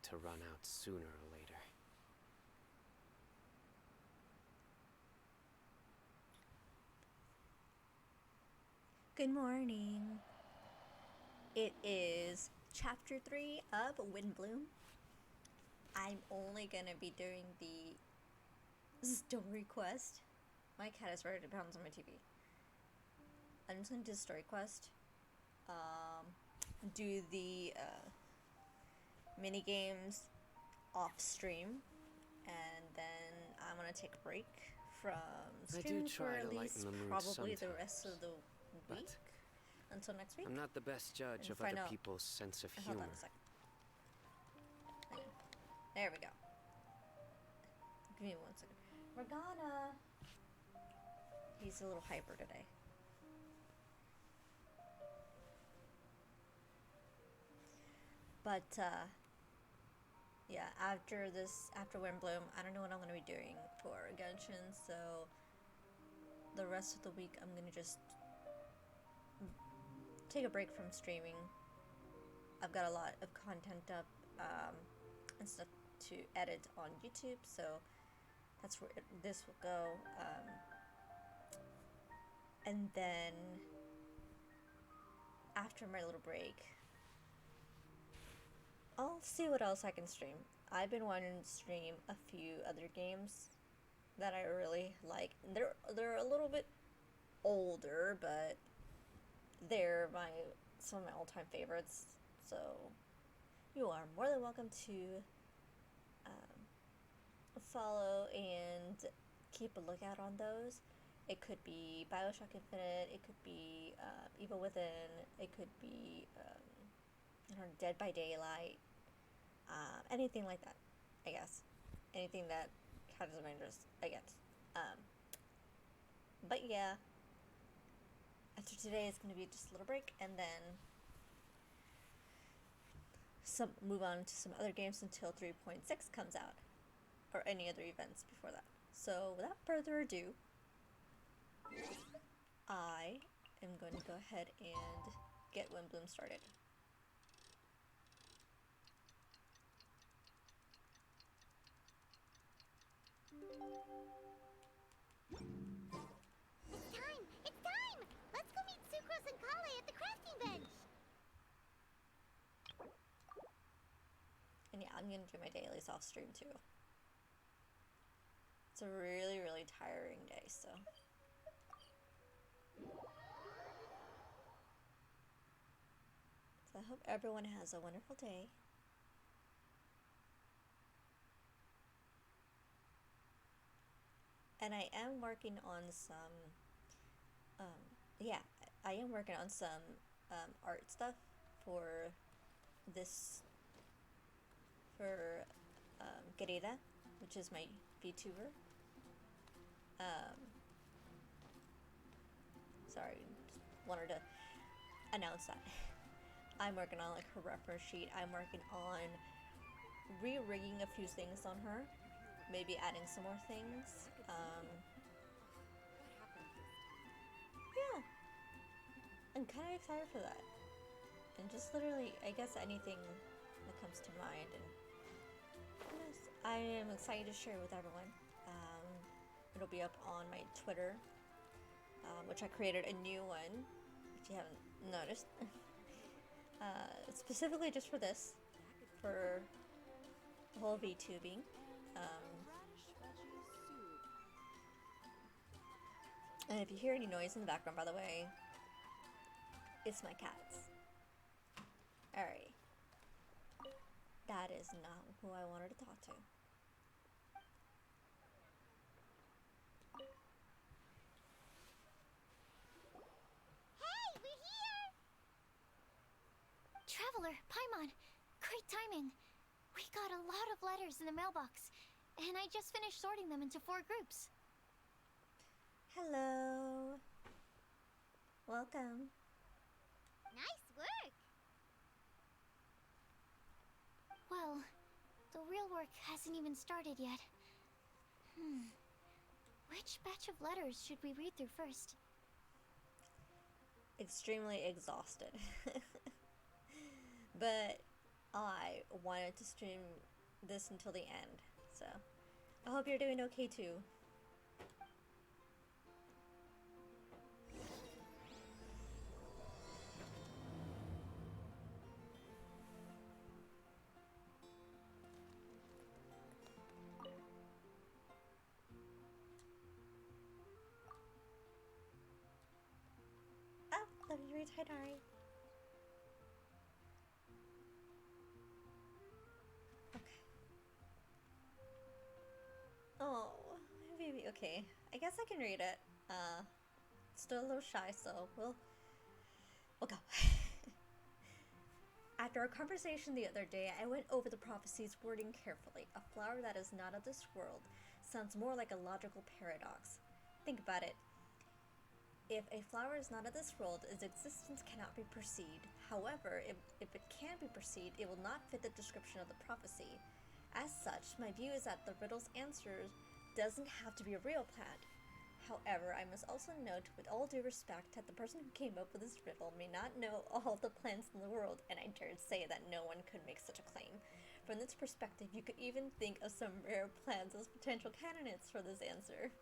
to run out sooner or later. Good morning. It is chapter 3 of Windblume. I'm only gonna be doing the story quest. My cat is ready to pounce on my TV. I'm just gonna do the story quest. Do the mini games off stream, and then I'm gonna take a break from streaming for at least probably the rest of the week until next week. I'm not the best judge of other people's sense of humor. Hold on a second. There we go. Give me 1 second. Morgana! He's a little hyper today. But, yeah, after Windblume, I don't know what I'm going to be doing for Genshin, so the rest of the week I'm going to just take a break from streaming. I've got a lot of content up and stuff to edit on YouTube, so that's where this will go. And then after my little break, I'll see what else I can stream. I've been wanting to stream a few other games that I really like. They're a little bit older, but they're some of my all-time favorites. So you are more than welcome to follow and keep a lookout on those. It could be BioShock Infinite, it could be Evil Within, it could be Dead by Daylight, anything like that, I guess. Anything that catches my interest, I guess. But yeah, after today it's going to be just a little break, and then move on to some other games until 3.6 comes out, or any other events before that. So without further ado, I am going to go ahead and get Windblume started. It's time! Let's go meet Sucrose and Collei at the crafting bench! And yeah, I'm gonna do my dailies off stream too. It's a really, really tiring day, so. So I hope everyone has a wonderful day. And I am working on some, I am working on some art stuff for Gerida, which is my VTuber. Sorry, just wanted to announce that. I'm working on like her reference sheet. I'm working on re-rigging a few things on her. Maybe adding some more things. Yeah. I'm kind of excited for that. And just literally, I guess anything that comes to mind. And yes, I am excited to share with everyone. It'll be up on my Twitter, which I created a new one, if you haven't noticed. Specifically just for this, for the whole VTubing. And if you hear any noise in the background, by the way, it's my cats. Alright. That is not who I wanted to talk to. Hey, we're here! Traveler, Paimon, great timing. We got a lot of letters in the mailbox, and I just finished sorting them into 4 groups. Hello. Welcome. Nice work! Well, the real work hasn't even started yet. Which batch of letters should we read through first? Extremely exhausted. But I wanted to stream this until the end. So I hope you're doing okay too. Oh, love you, Tighnari. Okay. Oh, baby. Okay, I guess I can read it. Still a little shy, so we'll go. After our conversation the other day, I went over the prophecy's wording carefully. A flower that is not of this world sounds more like a logical paradox. Think about it. If a flower is not of this world, its existence cannot be perceived. However, if it can be perceived, it will not fit the description of the prophecy. As such, my view is that the riddle's answer doesn't have to be a real plant. However, I must also note, with all due respect, that the person who came up with this riddle may not know all the plants in the world, and I dare say that no one could make such a claim. From this perspective, you could even think of some rare plants as potential candidates for this answer.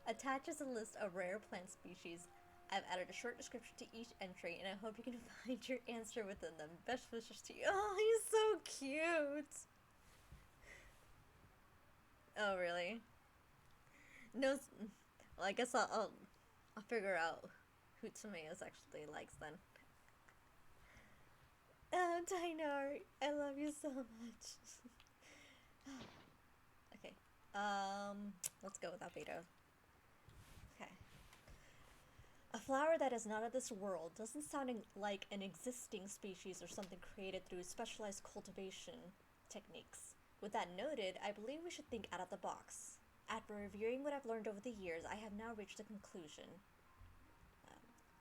Attached is a list of rare plant species. I've added a short description to each entry, and I hope you can find your answer within them. Best wishes to you. Oh, he's so cute! Oh, really? No. Well, I guess I'll figure out who Tomaeus actually likes then. Oh, Tighnari, I love you so much. Okay. Let's go with Albedo. Okay. A flower that is not of this world doesn't sound like an existing species or something created through specialized cultivation techniques. With that noted, I believe we should think out of the box. After reviewing what I've learned over the years, I have now reached a conclusion.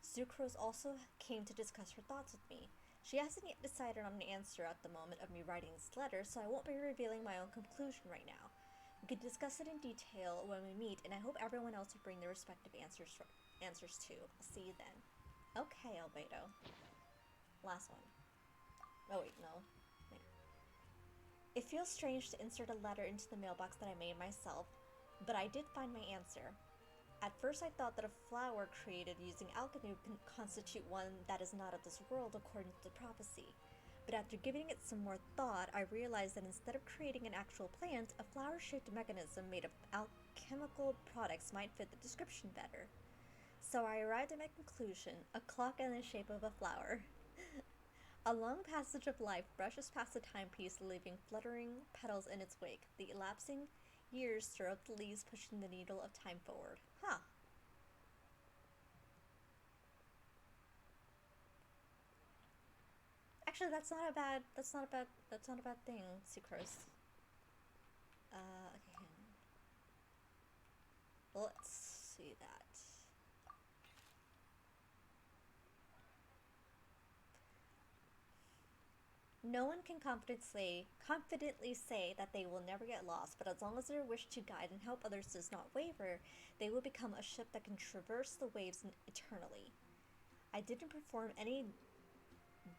Sucrose also came to discuss her thoughts with me. She hasn't yet decided on an answer at the moment of me writing this letter, so I won't be revealing my own conclusion right now. We can discuss it in detail when we meet, and I hope everyone else will bring their respective answers too. I'll see you then. Okay, Albedo. Last one. Oh wait, no. It feels strange to insert a letter into the mailbox that I made myself, but I did find my answer. At first I thought that a flower created using alchemy can constitute one that is not of this world according to the prophecy. But after giving it some more thought, I realized that instead of creating an actual plant, a flower-shaped mechanism made of alchemical products might fit the description better. So I arrived at my conclusion, a clock in the shape of a flower. A long passage of life brushes past the timepiece, leaving fluttering petals in its wake. The elapsing years stir up the leaves, pushing the needle of time forward. Huh. Actually, that's not a bad thing, Sucrose. Okay. Let's see that. No one can confidently say that they will never get lost, but as long as their wish to guide and help others does not waver, they will become a ship that can traverse the waves eternally. I didn't perform any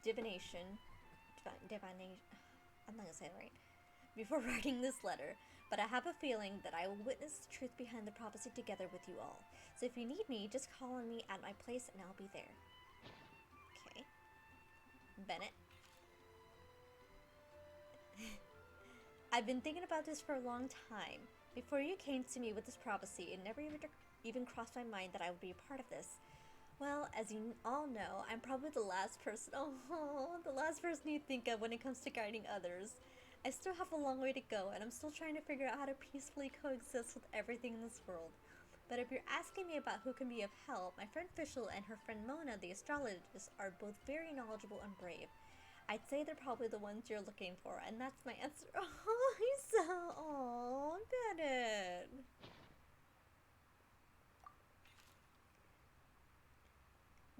divination, I'm not gonna say it right, before writing this letter, but I have a feeling that I will witness the truth behind the prophecy together with you all. So if you need me, just call on me at my place and I'll be there. Okay. Bennett. I've been thinking about this for a long time. Before you came to me with this prophecy, it never even crossed my mind that I would be a part of this. Well, as you all know, I'm probably the last person you think of when it comes to guiding others. I still have a long way to go, and I'm still trying to figure out how to peacefully coexist with everything in this world. But if you're asking me about who can be of help, my friend Fischl and her friend Mona, the astrologist, are both very knowledgeable and brave. I'd say they're probably the ones you're looking for, and that's my answer. Oh, he's so... Aw, Bennett.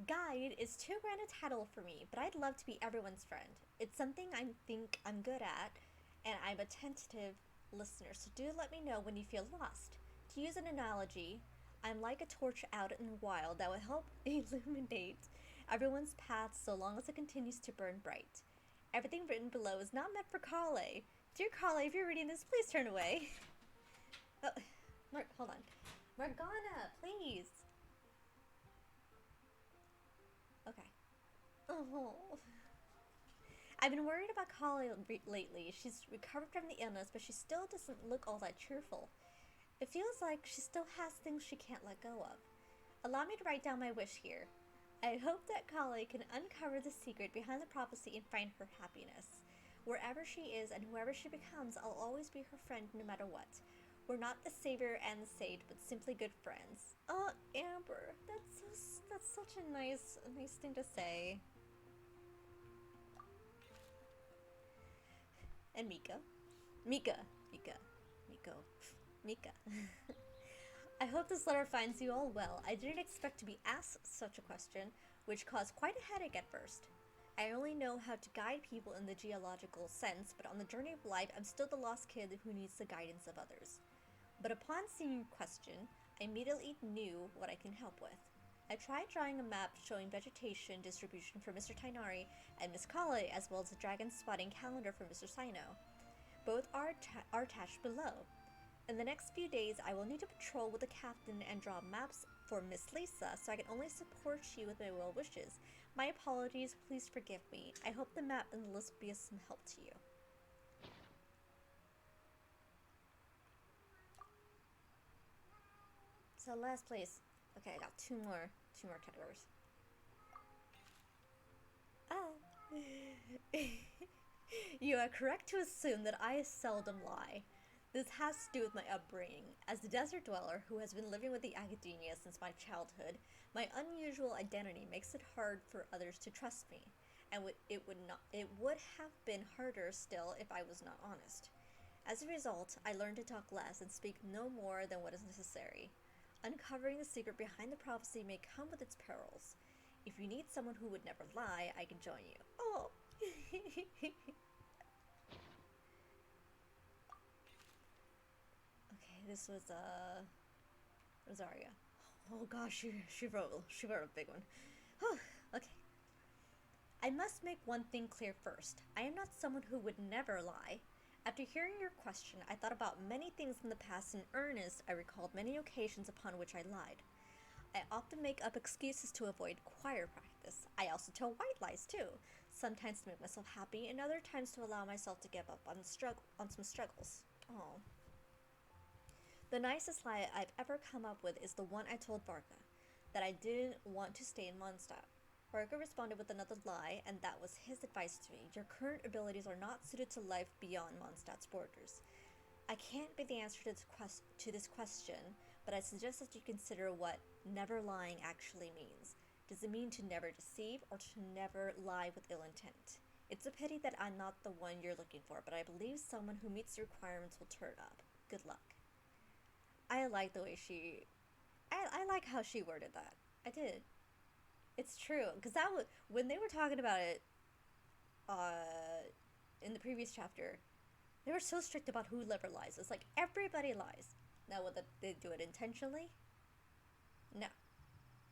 Guide is too grand a title for me, but I'd love to be everyone's friend. It's something I think I'm good at, and I'm a tentative listener, so do let me know when you feel lost. To use an analogy, I'm like a torch out in the wild that will help illuminate everyone's path so long as it continues to burn bright. Everything written below is not meant for Collei. Dear Collei, if you're reading this, please turn away. Oh, hold on. Morgana, please. Okay. Oh. I've been worried about Collei lately. She's recovered from the illness, but she still doesn't look all that cheerful. It feels like she still has things she can't let go of. Allow me to write down my wish here. I hope that Collei can uncover the secret behind the prophecy and find her happiness. Wherever she is and whoever she becomes, I'll always be her friend no matter what. We're not the savior and the sage, but simply good friends. Oh, Amber, that's such a nice thing to say. And Mika. I hope this letter finds you all well. I didn't expect to be asked such a question, which caused quite a headache at first. I only know how to guide people in the geological sense, but on the journey of life, I'm still the lost kid who needs the guidance of others. But upon seeing your question, I immediately knew what I can help with. I tried drawing a map showing vegetation distribution for Mr. Tighnari and Miss Collei, as well as a dragon spotting calendar for Mr. Cyno. Both are attached below. In the next few days, I will need to patrol with the captain and draw maps for Miss Lisa, so I can only support you with my well wishes. My apologies, please forgive me. I hope the map and the list will be of some help to you. So last place. Okay, I got two more categories. You are correct to assume that I seldom lie. This has to do with my upbringing. As a desert dweller who has been living with the academia since my childhood, my unusual identity makes it hard for others to trust me, and it would have been harder still if I was not honest. As a result, I learned to talk less and speak no more than what is necessary. Uncovering the secret behind the prophecy may come with its perils. If you need someone who would never lie, I can join you. Oh. Okay, this was Rosaria. Oh gosh, she wrote a big one. Okay. I must make one thing clear first. I am not someone who would never lie. After hearing your question, I thought about many things in the past. In earnest, I recalled many occasions upon which I lied. I often make up excuses to avoid choir practice. I also tell white lies too, sometimes to make myself happy, and other times to allow myself to give up on some struggles. Oh. The nicest lie I've ever come up with is the one I told Varga, that I didn't want to stay in Mondstadt. Varga responded with another lie, and that was his advice to me. Your current abilities are not suited to life beyond Mondstadt's borders. I can't be the answer to this question, but I suggest that you consider what never lying actually means. Does it mean to never deceive, or to never lie with ill intent? It's a pity that I'm not the one you're looking for, but I believe someone who meets the requirements will turn up. Good luck. I like the way I like how she worded that. I did. It's true, because that was when they were talking about it in the previous chapter. They were so strict about who never lies. It's like everybody lies. Now, whether they do it intentionally? No,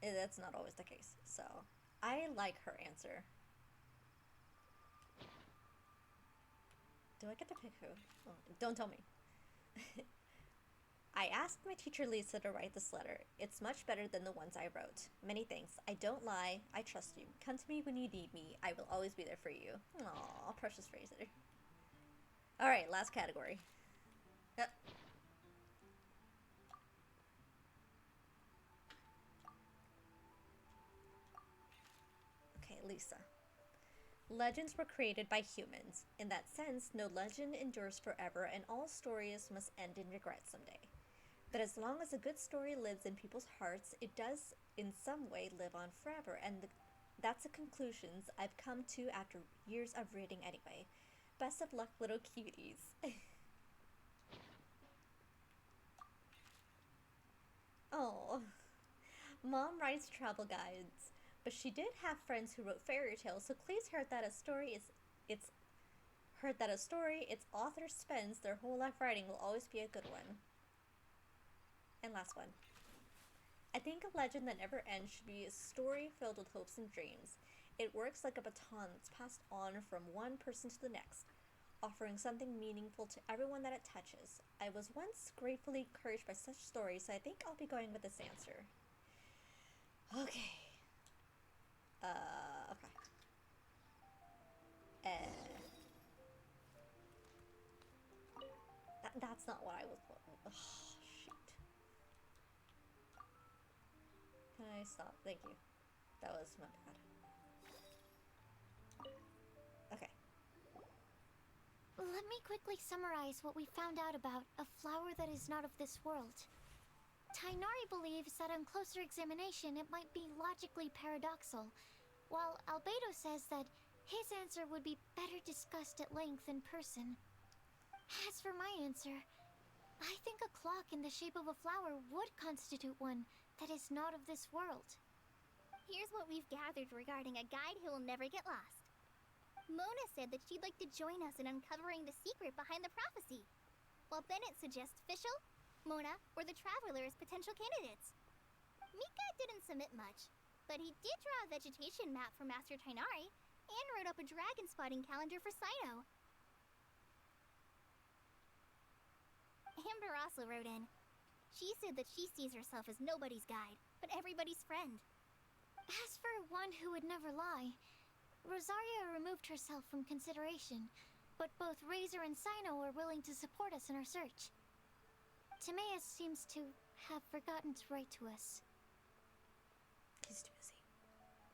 that's not always the case. So I like her answer. Do I get to pick who? Oh, don't tell me. I asked my teacher Lisa to write this letter. It's much better than the ones I wrote. Many thanks. I don't lie. I trust you. Come to me when you need me. I will always be there for you. Aw, precious Fraser. Alright, last category. Yep. Okay, Lisa. Legends were created by humans. In that sense, no legend endures forever, and all stories must end in regret someday. But as long as a good story lives in people's hearts, it does in some way live on forever, and that's the conclusions I've come to after years of reading anyway. Best of luck, little cuties. Oh, Mom writes travel guides, but she did have friends who wrote fairy tales, so please heard that a story its author spends their whole life writing will always be a good one. And last one. I think a legend that never ends should be a story filled with hopes and dreams. It works like a baton that's passed on from one person to the next, offering something meaningful to everyone that it touches. I was once gratefully encouraged by such stories, so I think I'll be going with this answer. Okay. Okay. That's not what I was. Oh, shoot. Can I stop? Thank you. That was my bad. Okay. Let me quickly summarize what we found out about a flower that is not of this world. Tighnari believes that on closer examination it might be logically paradoxal, while Albedo says that his answer would be better discussed at length in person. As for my answer, I think a clock in the shape of a flower would constitute one that is not of this world. Here's what we've gathered regarding a guide who will never get lost. Mona said that she'd like to join us in uncovering the secret behind the prophecy, while Bennett suggests Fischl, Mona, or the Traveler as potential candidates. Mika didn't submit much, but he did draw a vegetation map for Master Tighnari and wrote up a dragon spotting calendar for Cyno. Amber also wrote in. She said that she sees herself as nobody's guide, but everybody's friend. As for one who would never lie, Rosaria removed herself from consideration, but both Razor and Cyno are willing to support us in our search. Timaeus seems to have forgotten to write to us. He's too busy.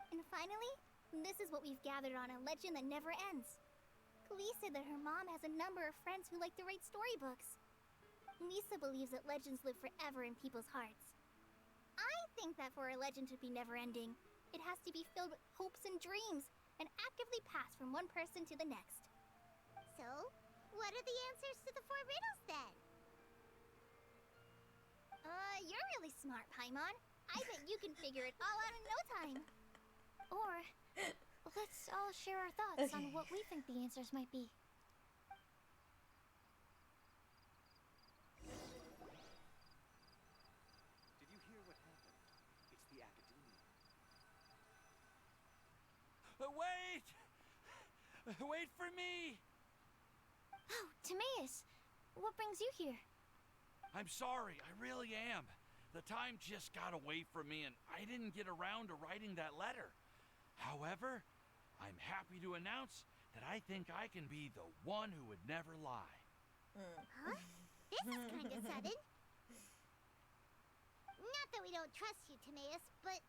And finally, this is what we've gathered on a legend that never ends. Collei said that her mom has a number of friends who like to write storybooks. Lisa believes that legends live forever in people's hearts. I think that for a legend to be never-ending, it has to be filled with hopes and dreams, and actively pass from one person to the next. So, what are the answers to the 4 riddles then? You're really smart, Paimon. I bet you can figure it all out in no time. Or, let's all share our thoughts on what we think the answers might be. Did you hear what happened? It's the Academia. Wait! Wait for me! Oh, Timaeus! What brings you here? I'm sorry, I really am. The time just got away from me and I didn't get around to writing that letter. However, I'm happy to announce that I think I can be the one who would never lie. Huh? This is kinda sudden. Not that we don't trust you, Timaeus, but,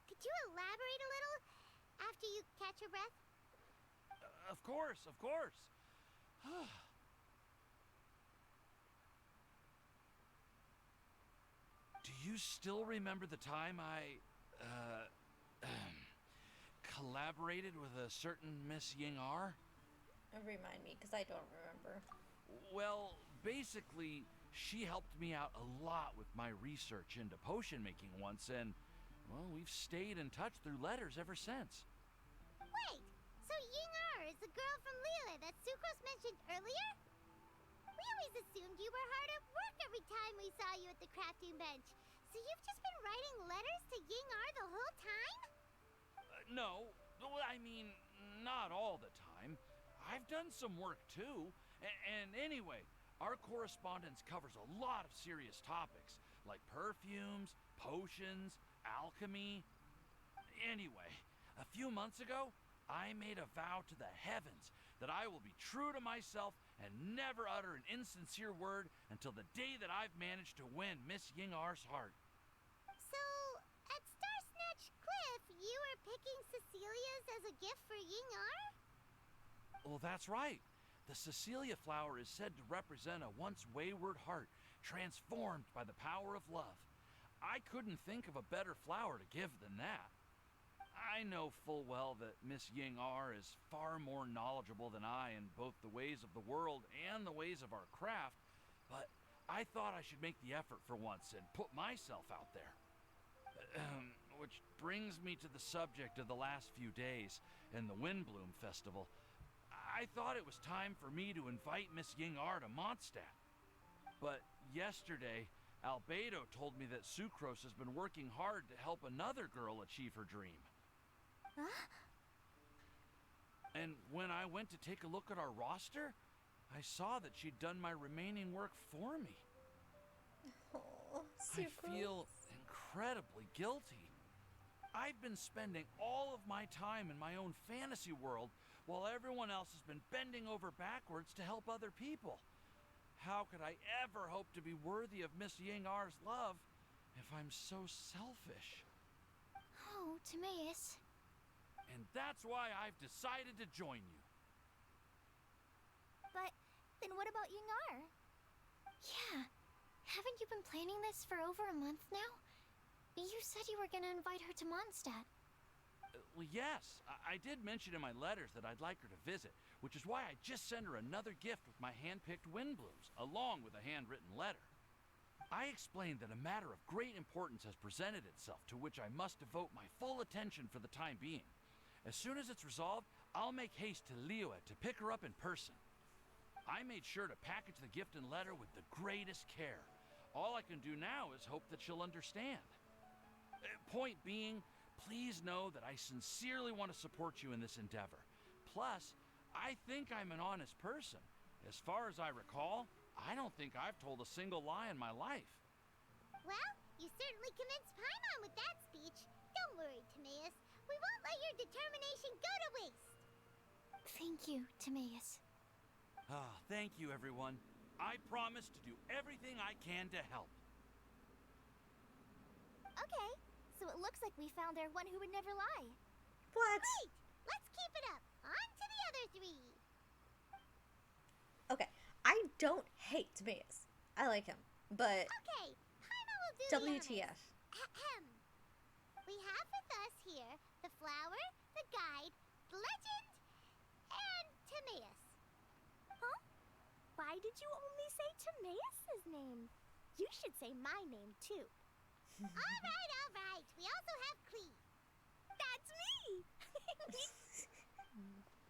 could you elaborate a little after you catch your breath? Of course, of course. Do you still remember the time I, collaborated with a certain Miss Ying-ar? Remind me, because I don't remember. Well, basically, she helped me out a lot with my research into potion making once, and, well, we've stayed in touch through letters ever since. Wait, so Ying-ar is the girl from Liyue that Sucrose mentioned earlier? We always assumed you were hard at work every time we saw you at the crafting bench. So you've just been writing letters to Ying-ar the whole time? No, I mean, not all the time. I've done some work too. And anyway, our correspondence covers a lot of serious topics, like perfumes, potions, alchemy. Anyway, a few months ago, I made a vow to the heavens that I will be true to myself and never utter an insincere word until the day that I've managed to win Miss Ying-ar's heart. So, at Star Snatch Cliff, you were picking Cecilia's as a gift for Ying-ar? Well, that's right. The Cecilia flower is said to represent a once wayward heart, transformed by the power of love. I couldn't think of a better flower to give than that. I know full well that Miss Ying-ar is far more knowledgeable than I in both the ways of the world and the ways of our craft, but I thought I should make the effort for once and put myself out there. Which brings me to the subject of the last few days and the Windblume Festival. I thought it was time for me to invite Miss Ying-ar to Mondstadt. But yesterday, Albedo told me that Sucrose has been working hard to help another girl achieve her dream. Huh? And when I went to take a look at our roster, I saw that she'd done my remaining work for me. Oh, I feel incredibly guilty. I've been spending all of my time in my own fantasy world while everyone else has been bending over backwards to help other people. How could I ever hope to be worthy of Miss Yingar's love if I'm so selfish? Oh, Timaeus. And that's why I've decided to join you. But then what about Yingar? Yeah. Haven't you been planning this for over a month now? You said you were gonna invite her to Mondstadt. Well, yes, I did mention in my letters that I'd like her to visit, which is why I just sent her another gift with my hand-picked Windblumes, along with a handwritten letter. I explained that a matter of great importance has presented itself, to which I must devote my full attention for the time being. As soon as it's resolved, I'll make haste to Liyue to pick her up in person. I made sure to package the gift and letter with the greatest care. All I can do now is hope that she'll understand. Point being, please know that I sincerely want to support you in this endeavor. Plus, I think I'm an honest person. As far as I recall, I don't think I've told a single lie in my life. Well, you certainly convinced Paimon with that speech. Don't worry, Timaeus. We won't let your determination go to waste. Thank you, Timaeus. Thank you, everyone. I promise to do everything I can to help. Okay, so it looks like we found our one who would never lie. What? Great! Let's keep it up. On to the other three. Okay, I don't hate Timaeus. I like him, but Okay, Paimon will do WTF. the honors. Ahem. We have with us here the flower, the guide, the legend, and Timaeus. Huh? Why did you only say Timaeus' name? You should say my name, too. All right. We also have Klee. That's me!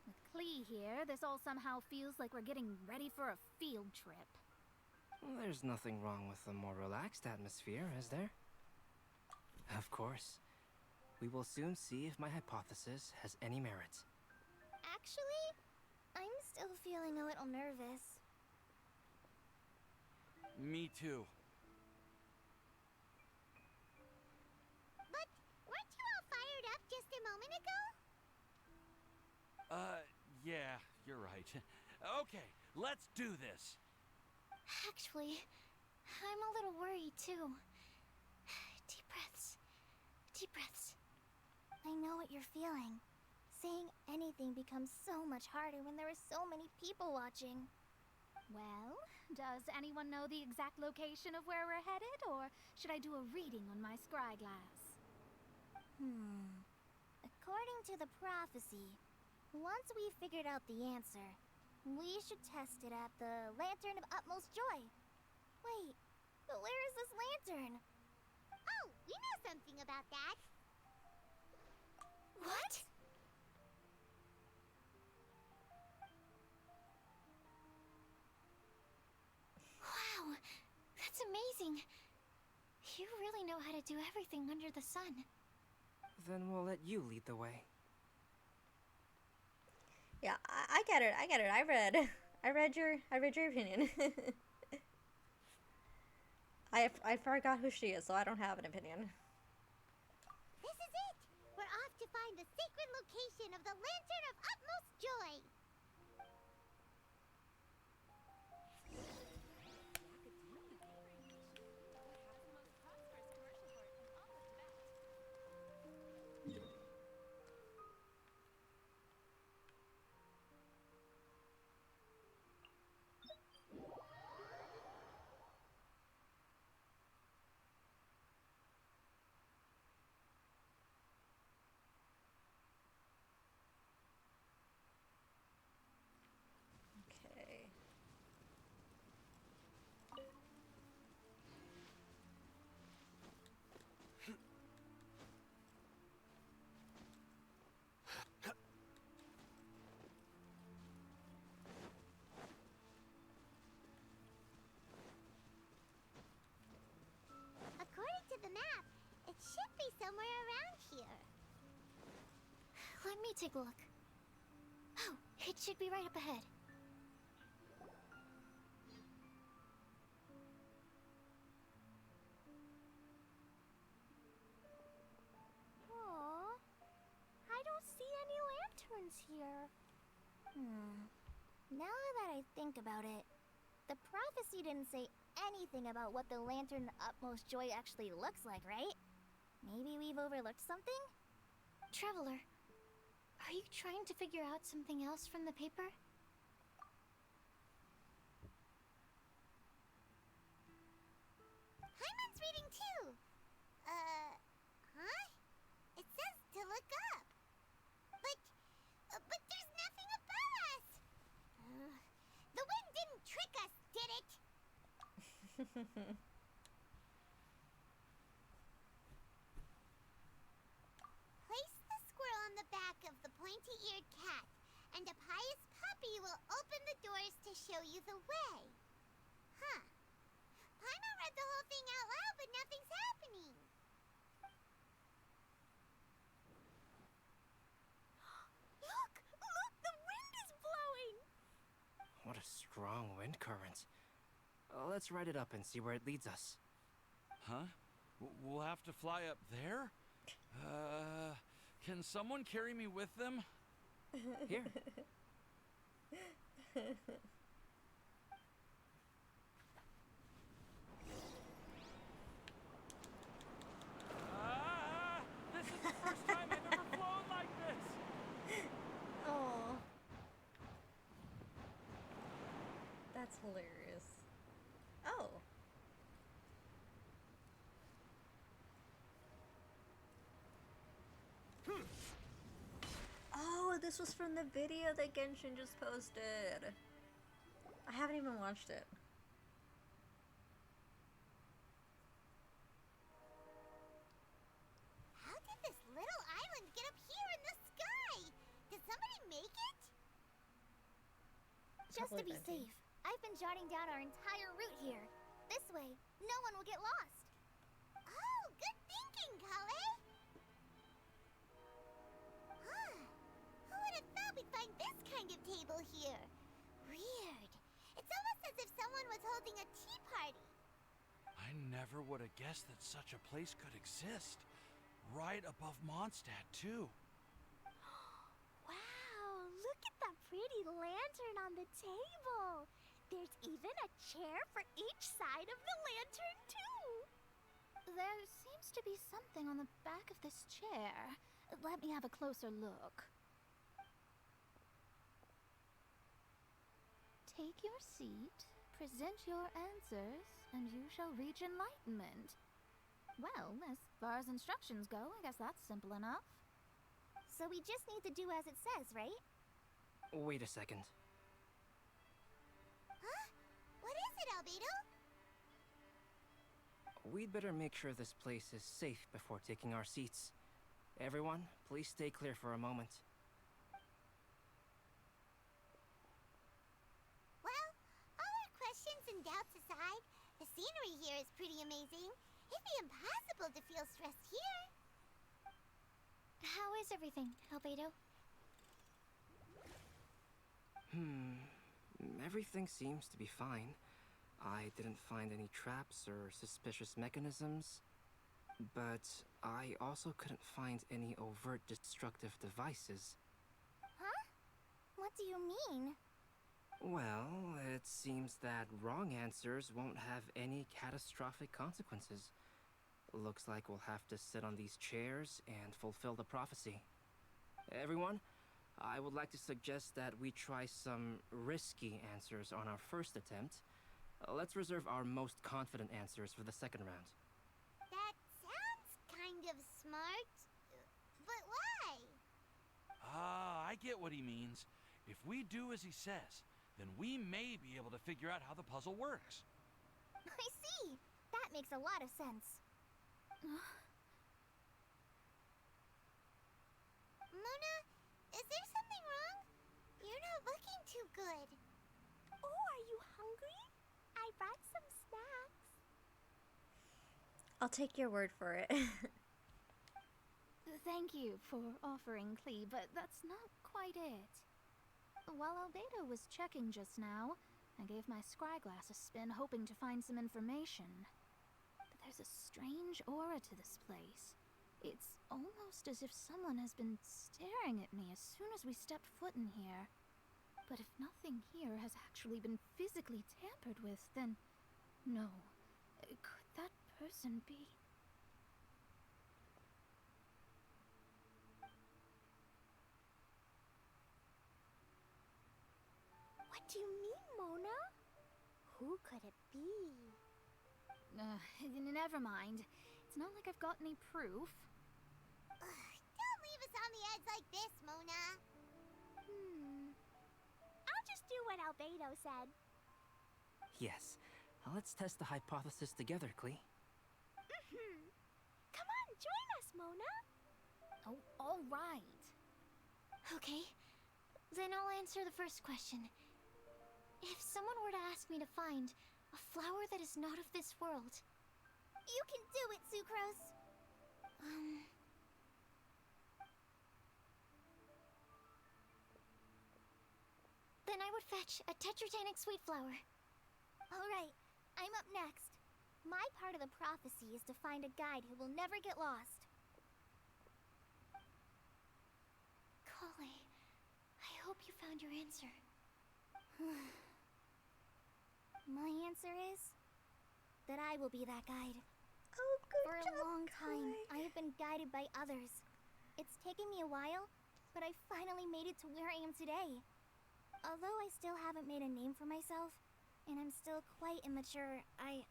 With Klee here, this all somehow feels like we're getting ready for a field trip. There's nothing wrong with a more relaxed atmosphere, is there? Of course. We will soon see if my hypothesis has any merit. Actually, I'm still feeling a little nervous. Me too. But weren't you all fired up just a moment ago? Yeah, you're right. Okay, let's do this. Actually, I'm a little worried too. Deep breaths. Deep breaths. I know what you're feeling. Saying anything becomes so much harder when there are so many people watching. Well, does anyone know the exact location of where we're headed, or should I do a reading on my scryglass? According to the prophecy, once we've figured out the answer, we should test it at the Lantern of Utmost Joy. Wait, but where is this lantern? Oh, we know something about that. What? Wow, that's amazing. You really know how to do everything under the sun. Then we'll let you lead the way. Yeah, I get it. I read your opinion. I forgot who she is, so I don't have an opinion. This is it. We're off to find the sacred location of the Lantern of Utmost Joy. Okay. According to the map, it should be somewhere around here. Let me take a look. Oh, it should be right up ahead. Aww. I don't see any lanterns here. Now that I think about it, the prophecy didn't say anything about what the Lantern Utmost Joy actually looks like, right? Maybe we've overlooked something? Traveler, are you trying to figure out something else from the paper? Hyman's reading too. Huh? It says to look up. But there's nothing above us. The wind didn't trick us, did it? Place the squirrel on the back of the pointy-eared cat, and a pious puppy will open the doors to show you the way. Huh. Paimon read the whole thing out loud, but nothing's happening. Look! Look! The wind is blowing! What a strong wind current. Let's write it up and see where it leads us. Huh? We'll have to fly up there? Can someone carry me with them? Here. This is the first time I've ever flown like this! Oh. That's hilarious. Oh. Oh, this was from the video that Genshin just posted. I haven't even watched it. How did this little island get up here in the sky? Did somebody make it? Just to be Probably safe, I've been jotting down our entire route here. This way, no one will get lost. Oh, good thinking, Collei. Huh. Who would have thought we'd find this kind of table here? Weird. It's almost as if someone was holding a tea party. I never would have guessed that such a place could exist. Right above Mondstadt, too. Wow, look at that pretty lantern on the table. There's even a chair for each side of the lantern, too. There seems to be something on the back of this chair. Let me have a closer look. Take your seat, present your answers, and you shall reach enlightenment. Well, as far as instructions go, I guess that's simple enough. So we just need to do as it says, right? Wait a second. Huh? What is it, Albedo? We'd better make sure this place is safe before taking our seats. Everyone, please stay clear for a moment. Well, all our questions and doubts aside, the scenery here is pretty amazing. It'd be impossible to feel stressed here. How is everything, Albedo? Everything seems to be fine. I didn't find any traps or suspicious mechanisms, but I also couldn't find any overt destructive devices. Huh? What do you mean? Well, it seems that wrong answers won't have any catastrophic consequences. Looks like we'll have to sit on these chairs and fulfill the prophecy. Everyone, I would like to suggest that we try some risky answers on our first attempt. Let's reserve our most confident answers for the second round. That sounds kind of smart. But why? I get what he means. If we do as he says, then we may be able to figure out how the puzzle works. I see. That makes a lot of sense. Mona, is there something wrong? You're not looking too good. Oh, are you hungry? I brought some snacks. I'll take your word for it. Thank you for offering Klee, but that's not quite it. While Albedo was checking just now, I gave my scryglass a spin hoping to find some information. But there's a strange aura to this place. It's almost as if someone has been staring at me as soon as we stepped foot in here. But if nothing here has actually been physically tampered with, then no. Could that person be? What do you mean, Mona? Who could it be? Never mind. It's not like I've got any proof. Don't leave us on the edge like this, Mona. I'll just do what Albedo said. Yes. Let's test the hypothesis together, Klee. Come on, join us, Mona. Oh, all right. Okay, then I'll answer the first question. If someone were to ask me to find a flower that is not of this world... You can do it, Sucrose. Then I would fetch a tetragenic sweet flower. Alright, I'm up next. My part of the prophecy is to find a guide who will never get lost. Collei, I hope you found your answer. My answer is that I will be that guide. Oh, good For a job, long time, Collei. I have been guided by others. It's taken me a while, but I finally made it to where I am today. Although I still haven't made a name for myself, and I'm still quite immature, I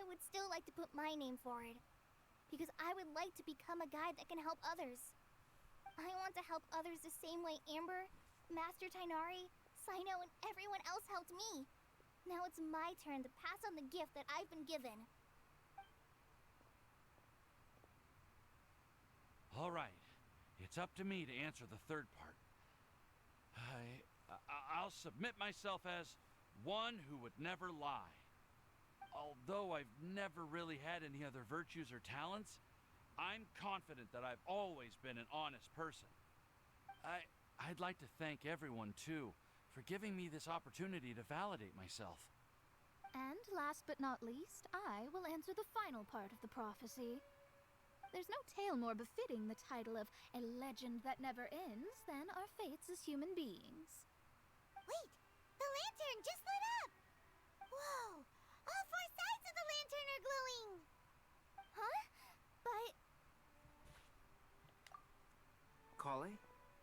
would still like to put my name forward. Because I would like to become a guide that can help others. I want to help others the same way Amber, Master Tighnari, Cyno, and everyone else helped me. Now it's my turn to pass on the gift that I've been given. All right. It's up to me to answer the third part. I'll submit myself as one who would never lie. Although I've never really had any other virtues or talents, I'm confident that I've always been an honest person. I'd like to thank everyone, too, for giving me this opportunity to validate myself. And last but not least, I will answer the final part of the prophecy. There's no tale more befitting the title of a legend that never ends than our fates as human beings. Wait, the lantern just lit up. Whoa, all four sides of the lantern are glowing. Huh? But Collei,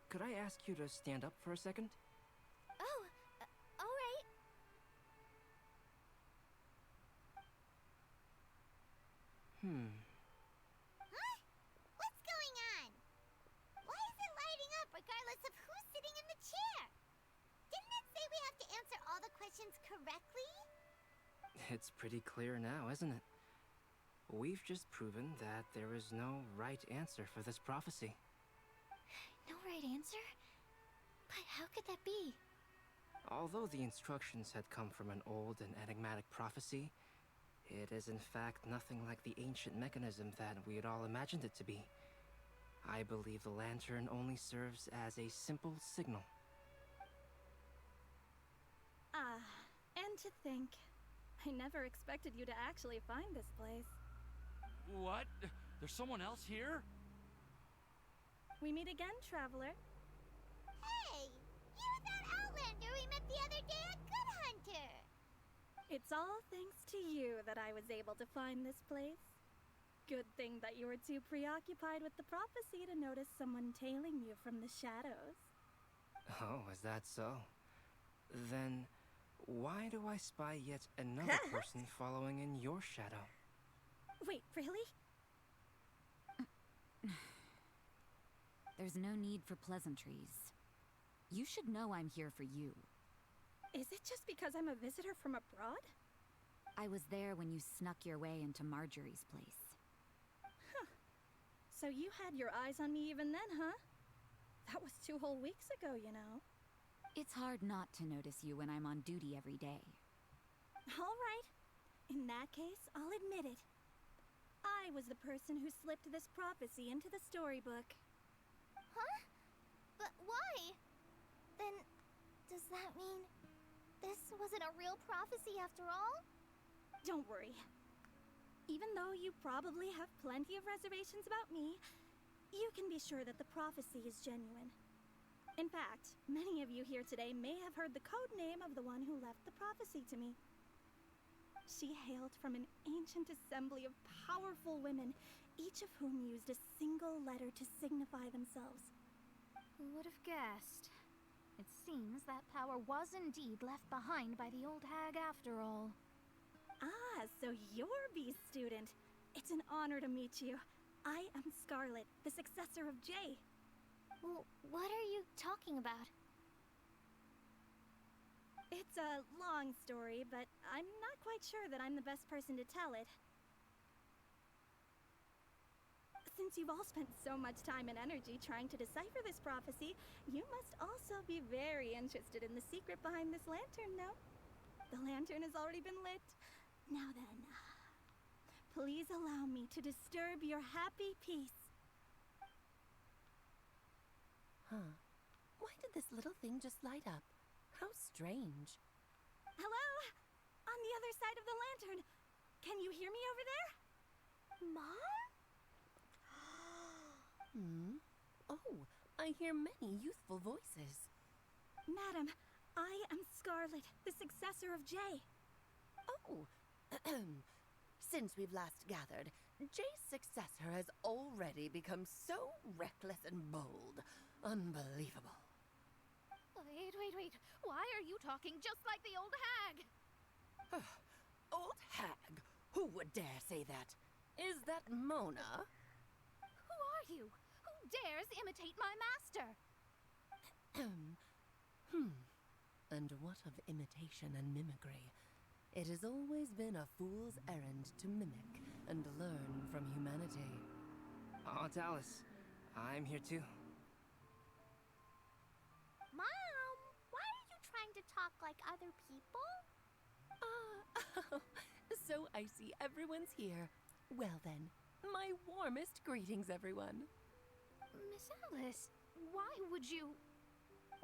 could I ask you to stand up for a second? oh, alright. Huh? What's going on? Why is it lighting up regardless of who's sitting in the chair? Didn't it say we have to answer all the questions correctly? It's pretty clear now, isn't it? We've just proven that there is no right answer for this prophecy. No right answer? But how could that be? Although the instructions had come from an old and enigmatic prophecy, it is in fact nothing like the ancient mechanism that we had all imagined it to be. I believe the lantern only serves as a simple signal. And to think, I never expected you to actually find this place. What? There's someone else here? We meet again, traveler. Hey, you're that outlander we met the other day at Good Hunter. It's all thanks to you that I was able to find this place. Good thing that you were too preoccupied with the prophecy to notice someone tailing you from the shadows. Oh, is that so? Then, why do I spy yet another person following in your shadow? Wait, really? There's no need for pleasantries. You should know I'm here for you. Is it just because I'm a visitor from abroad? I was there when you snuck your way into Marjorie's place. So you had your eyes on me even then, huh? That was 2 whole weeks ago, you know. It's hard not to notice you when I'm on duty every day. All right. In that case, I'll admit it. I was the person who slipped this prophecy into the storybook. Huh? But why? Then, does that mean this wasn't a real prophecy after all? Don't worry. Even though you probably have plenty of reservations about me, you can be sure that the prophecy is genuine. In fact, many of you here today may have heard the code name of the one who left the prophecy to me. She hailed from an ancient assembly of powerful women, each of whom used a single letter to signify themselves. Who would have guessed? It seems that power was indeed left behind by the old hag after all. Ah, so you're B's student. It's an honor to meet you. I am Scarlet, the successor of Jay. Well, what are you talking about? It's a long story, but I'm not quite sure that I'm the best person to tell it. Since you've all spent so much time and energy trying to decipher this prophecy, you must also be very interested in the secret behind this lantern, no? The lantern has already been lit. Now then, please allow me to disturb your happy peace. Huh. Why did this little thing just light up? How strange. Hello? On the other side of the lantern. Can you hear me over there? Mom? Oh, I hear many youthful voices. Madam, I am Scarlet, the successor of Jay. Oh, since we've last gathered, Jay's successor has already become so reckless and bold. Unbelievable. Wait. Why are you talking just like the old hag? Old hag? Who would dare say that? Is that Mona? Who are you? Who dares imitate my master? And what of imitation and mimicry? It has always been a fool's errand to mimic and learn from humanity. Oh, Dallas, I'm here too. Mom, why are you trying to talk like other people? So I see everyone's here. Well then, my warmest greetings, everyone. Miss Alice, why would you...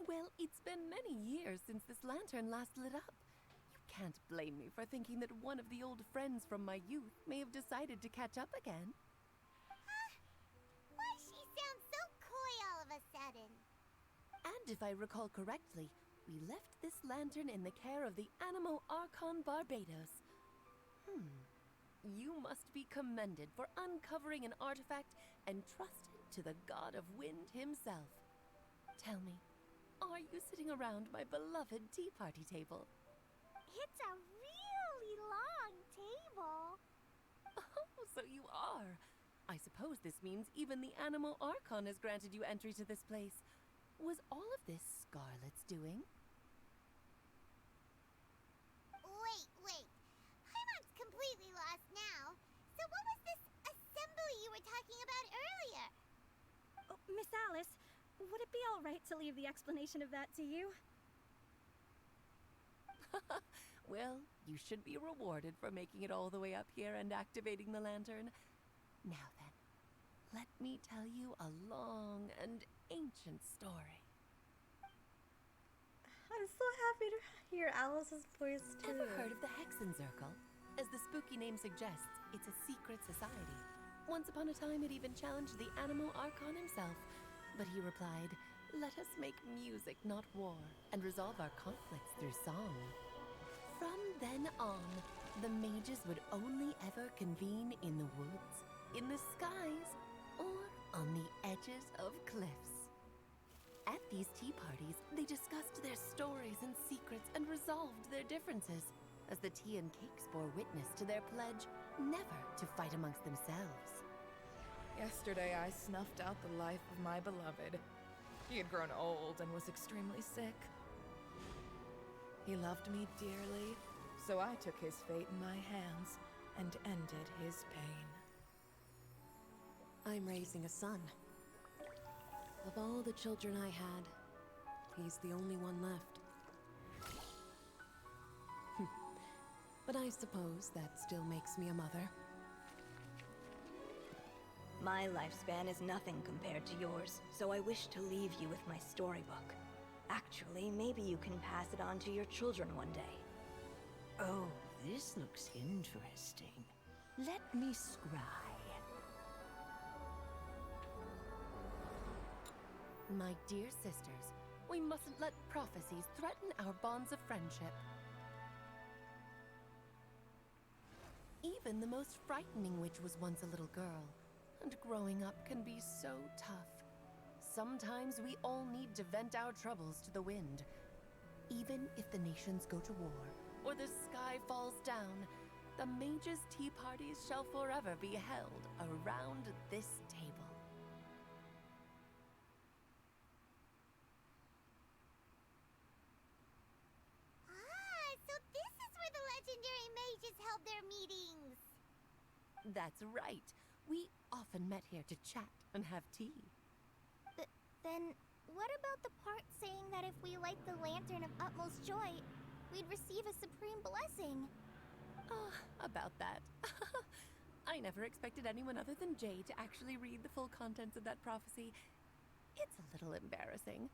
Well, it's been many years since this lantern last lit up. You can't blame me for thinking that one of the old friends from my youth may have decided to catch up again. Why she sounds so coy all of a sudden? And if I recall correctly, we left this lantern in the care of the Animo Archon Barbados. You must be commended for uncovering an artifact entrusted to the god of wind himself. Tell me, are you sitting around my beloved tea party table? It's a really long table. Oh, so you are. I suppose this means even the Animo Archon has granted you entry to this place. Was all of this Scarlet's doing? Wait. Heimat's completely lost now. So what was this assembly you were talking about earlier? Oh, Miss Alice, would it be all right to leave the explanation of that to you? Well, you should be rewarded for making it all the way up here and activating the lantern. Now then, let me tell you a long and ancient story. I'm so happy to hear Alice's voice too. Ever heard of the Hexen Circle? As the spooky name suggests, it's a secret society. Once upon a time, it even challenged the Animo Archon himself. But he replied, "Let us make music, not war, and resolve our conflicts through song." From then on, the mages would only ever convene in the woods, in the skies, or on the edges of cliffs. At these tea parties, they discussed their stories and secrets and resolved their differences, as the tea and cakes bore witness to their pledge never to fight amongst themselves. Yesterday, I snuffed out the life of my beloved. He had grown old and was extremely sick. He loved me dearly, so I took his fate in my hands and ended his pain. I'm raising a son. Of all the children I had, he's the only one left. But I suppose that still makes me a mother. My lifespan is nothing compared to yours, so I wish to leave you with my storybook. Actually, maybe you can pass it on to your children one day. Oh, this looks interesting. Let me scry. My dear sisters, we mustn't let prophecies threaten our bonds of friendship. Even the most frightening witch was once a little girl, and growing up can be so tough. Sometimes we all need to vent our troubles to the wind. Even if the nations go to war, or the sky falls down, the mages' tea parties shall forever be held around this table. Ah, so this is where the legendary mages held their meetings! That's right. We often met here to chat and have tea. Then, what about the part saying that if we light the lantern of utmost joy, we'd receive a supreme blessing? About that. I never expected anyone other than Jay to actually read the full contents of that prophecy. It's a little embarrassing.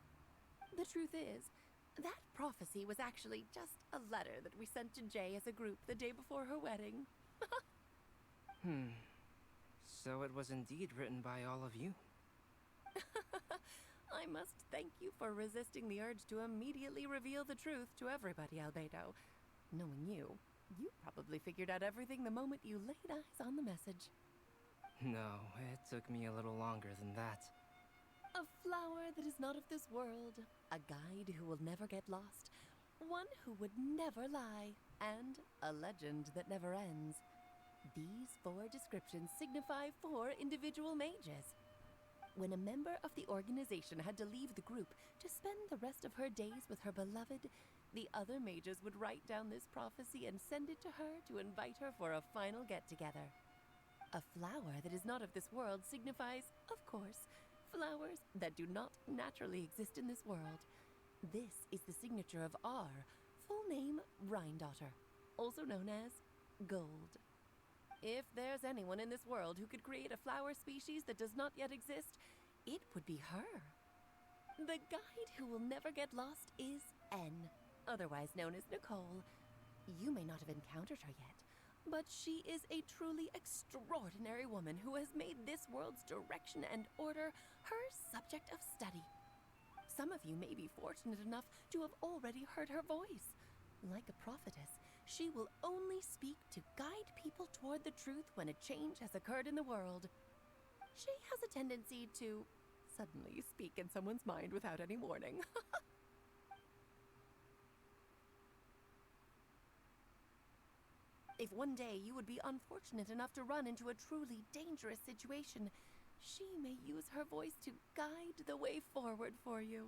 The truth is, that prophecy was actually just a letter that we sent to Jay as a group the day before her wedding. So it was indeed written by all of you. I must thank you for resisting the urge to immediately reveal the truth to everybody, Albedo. Knowing you, you probably figured out everything the moment you laid eyes on the message. No, it took me a little longer than that. A flower that is not of this world, a guide who will never get lost, one who would never lie, and a legend that never ends. These 4 descriptions signify 4 individual mages. When a member of the organization had to leave the group to spend the rest of her days with her beloved, the other mages would write down this prophecy and send it to her to invite her for a final get-together. A flower that is not of this world signifies, of course, flowers that do not naturally exist in this world. This is the signature of our full name, Rhindaughter, also known as Gold. If there's anyone in this world who could create a flower species that does not yet exist, it would be her. The guide who will never get lost is N, otherwise known as Nicole. You may not have encountered her yet, but she is a truly extraordinary woman who has made this world's direction and order her subject of study. Some of you may be fortunate enough to have already heard her voice. Like a prophetess, she will only speak to guide people toward the truth when a change has occurred in the world. She has a tendency to suddenly speak in someone's mind without any warning. If one day you would be unfortunate enough to run into a truly dangerous situation, she may use her voice to guide the way forward for you.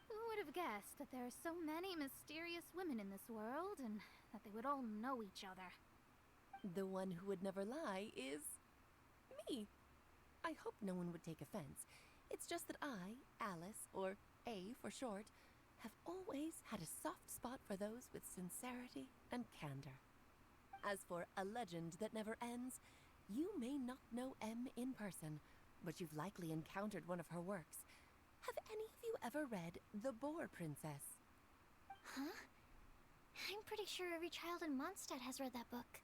Who would have guessed that there are so many mysterious women in this world, and that they would all know each other? The one who would never lie is me. I hope no one would take offense. It's just that I, Alice, or A for short, have always had a soft spot for those with sincerity and candor. As for a legend that never ends, you may not know M in person, but you've likely encountered one of her works. Have any of you ever read The Boar Princess? Huh? I'm pretty sure every child in Mondstadt has read that book.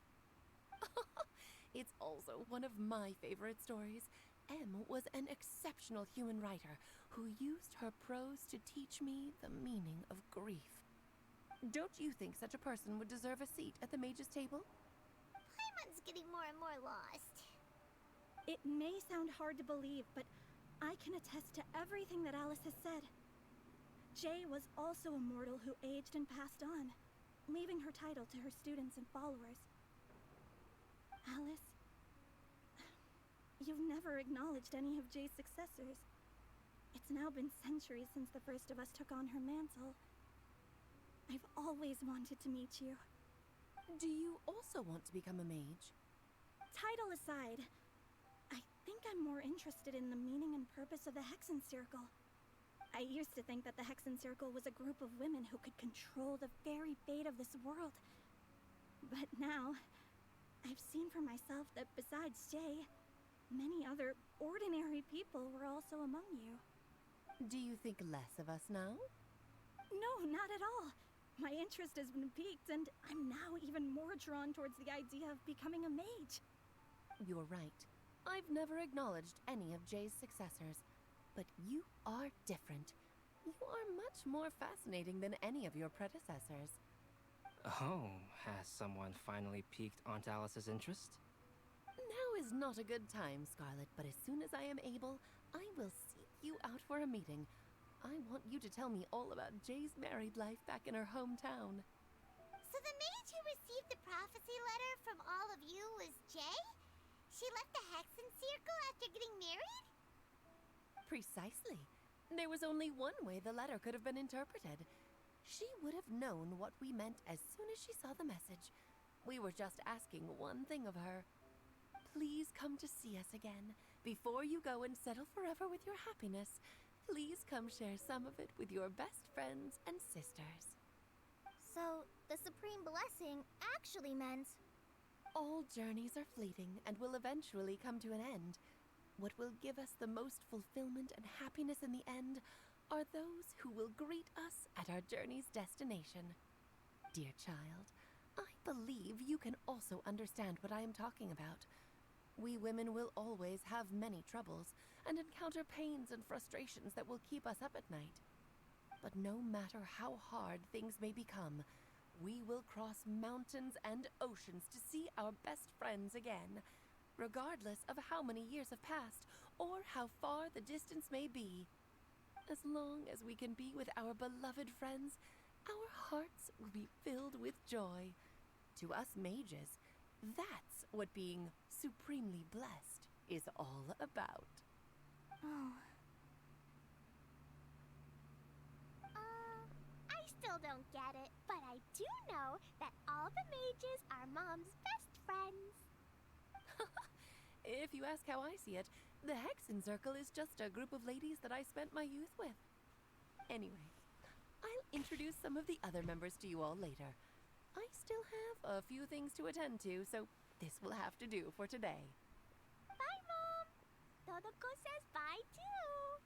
It's also one of my favorite stories. M was an exceptional human writer who used her prose to teach me the meaning of grief. Don't you think such a person would deserve a seat at the mage's table? Paimon's getting more and more lost. It may sound hard to believe, but I can attest to everything that Alice has said. Jay was also a mortal who aged and passed on, leaving her title to her students and followers. Alice, you've never acknowledged any of Jay's successors. It's now been centuries since the first of us took on her mantle. I've always wanted to meet you. Do you also want to become a mage? Title aside, I think I'm more interested in the meaning and purpose of the Hexen Circle. I used to think that the Hexen Circle was a group of women who could control the very fate of this world. But now, I've seen for myself that besides Jay, many other ordinary people were also among you. Do you think less of us now? No, not at all. My interest has been piqued, and I'm now even more drawn towards the idea of becoming a mage. You're right. I've never acknowledged any of Jay's successors, but you are different. You are much more fascinating than any of your predecessors. Oh, has someone finally piqued Aunt Alice's interest? Now is not a good time, Scarlet, but as soon as I am able, I will seek you out for a meeting. I want you to tell me all about Jay's married life back in her hometown. So the mage who received the prophecy letter from all of you was Jay? She left the Hexen Circle after getting married? Precisely. There was only one way the letter could have been interpreted. She would have known what we meant as soon as she saw the message. We were just asking one thing of her. Please come to see us again. Before you go and settle forever with your happiness, please come share some of it with your best friends and sisters. So, the Supreme Blessing actually meant... All journeys are fleeting and will eventually come to an end. What will give us the most fulfillment and happiness in the end are those who will greet us at our journey's destination. Dear child, I believe you can also understand what I am talking about. We women will always have many troubles and encounter pains and frustrations that will keep us up at night. But no matter how hard things may become, we will cross mountains and oceans to see our best friends again, regardless of how many years have passed or how far the distance may be. As long as we can be with our beloved friends, our hearts will be filled with joy. To us mages, that's what being supremely blessed is all about. Oh. I still don't get it, but I do know that all the mages are Mom's best friends. If you ask how I see it, the Hexen Circle is just a group of ladies that I spent my youth with. Anyway, I'll introduce some of the other members to you all later. I still have a few things to attend to, so this will have to do for today. Bye, Mom! Todoko says bye, too!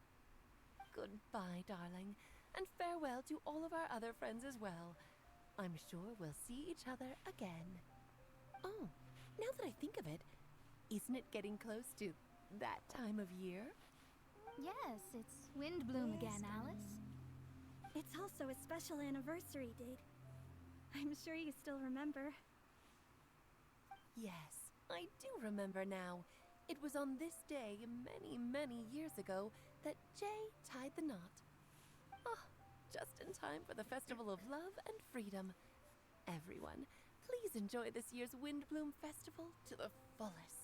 Goodbye, darling, and farewell to all of our other friends as well. I'm sure we'll see each other again. Oh, now that I think of it, isn't it getting close to that time of year? Yes, it's Windblume again, Alice. It's also a special anniversary date. I'm sure you still remember. Yes, I do remember now. It was on this day many, many years ago that Jay tied the knot. Ah, just in time for the Festival of Love and Freedom. Everyone, please enjoy this year's Windblume Festival to the fullest.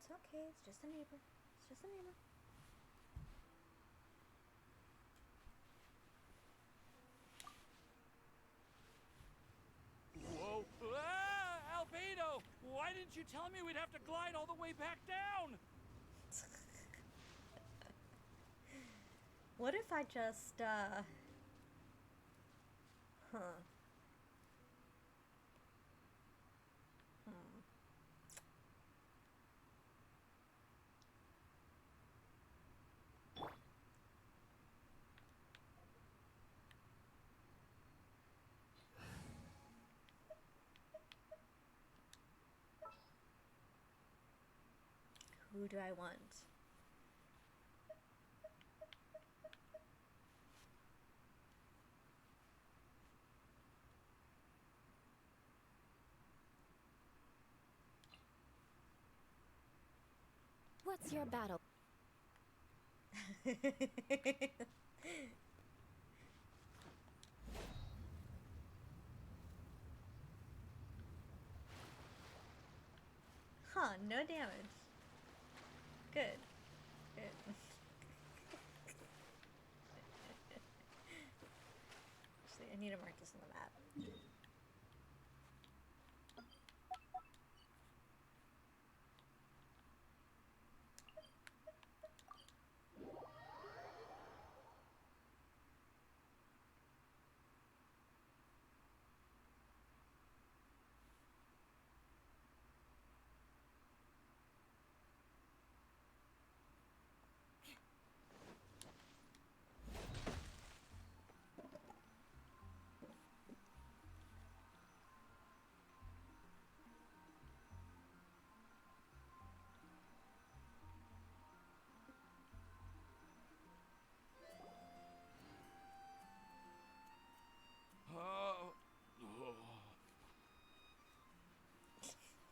It's okay, it's just a neighbor. It's just a neighbor. Whoa! Ah! Albedo! Why didn't you tell me we'd have to glide all the way back down? What if I just, Who do I want? What's your battle? No damage. Good. Good. Actually, I need to mark this on the map.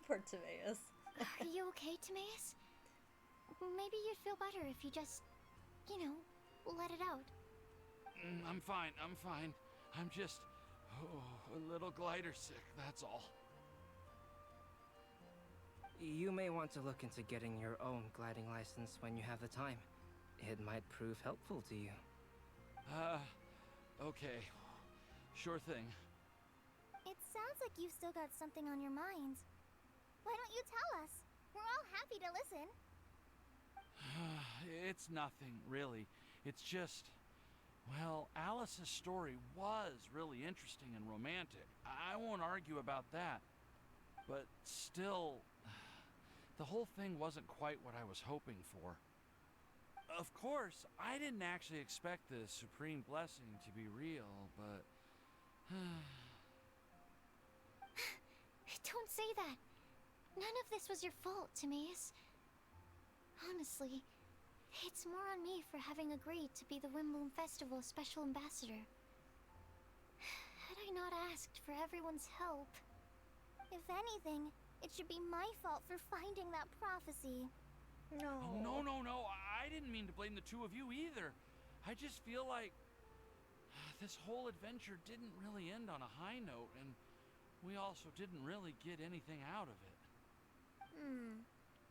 Poor Timaeus. Are you okay, Timaeus? Maybe you'd feel better if you just, you know, let it out. I'm fine, I'm fine. I'm just a little glider sick, that's all. You may want to look into getting your own gliding license when you have the time. It might prove helpful to you. Okay. Sure thing. It sounds like you've still got something on your mind. Why don't you tell us? We're all happy to listen. It's nothing, really. It's just... Well, Alice's story was really interesting and romantic. I won't argue about that. But still, the whole thing wasn't quite what I was hoping for. Of course, I didn't actually expect the Supreme Blessing to be real, but... Don't say that. None of this was your fault, Timaeus. Honestly, it's more on me for having agreed to be the Windblume Festival Special Ambassador. Had I not asked for everyone's help... If anything, it should be my fault for finding that prophecy. No. Oh, no. I didn't mean to blame the two of you either. I just feel like this whole adventure didn't really end on a high note, and we also didn't really get anything out of it.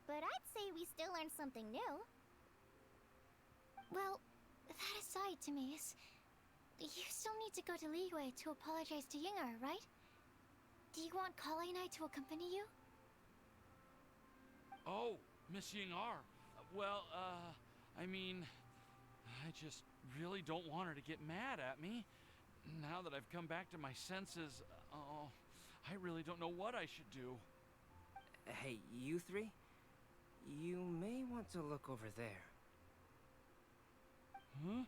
But I'd say we still learned something new. Well, that aside, Timaeus, you still need to go to Liyue to apologize to Yingar, right? Do you want Collei and I to accompany you? Oh, Miss Yingar. Well, I mean, I just really don't want her to get mad at me. Now that I've come back to my senses, I really don't know what I should do. Hey, you three? You may want to look over there. Huh?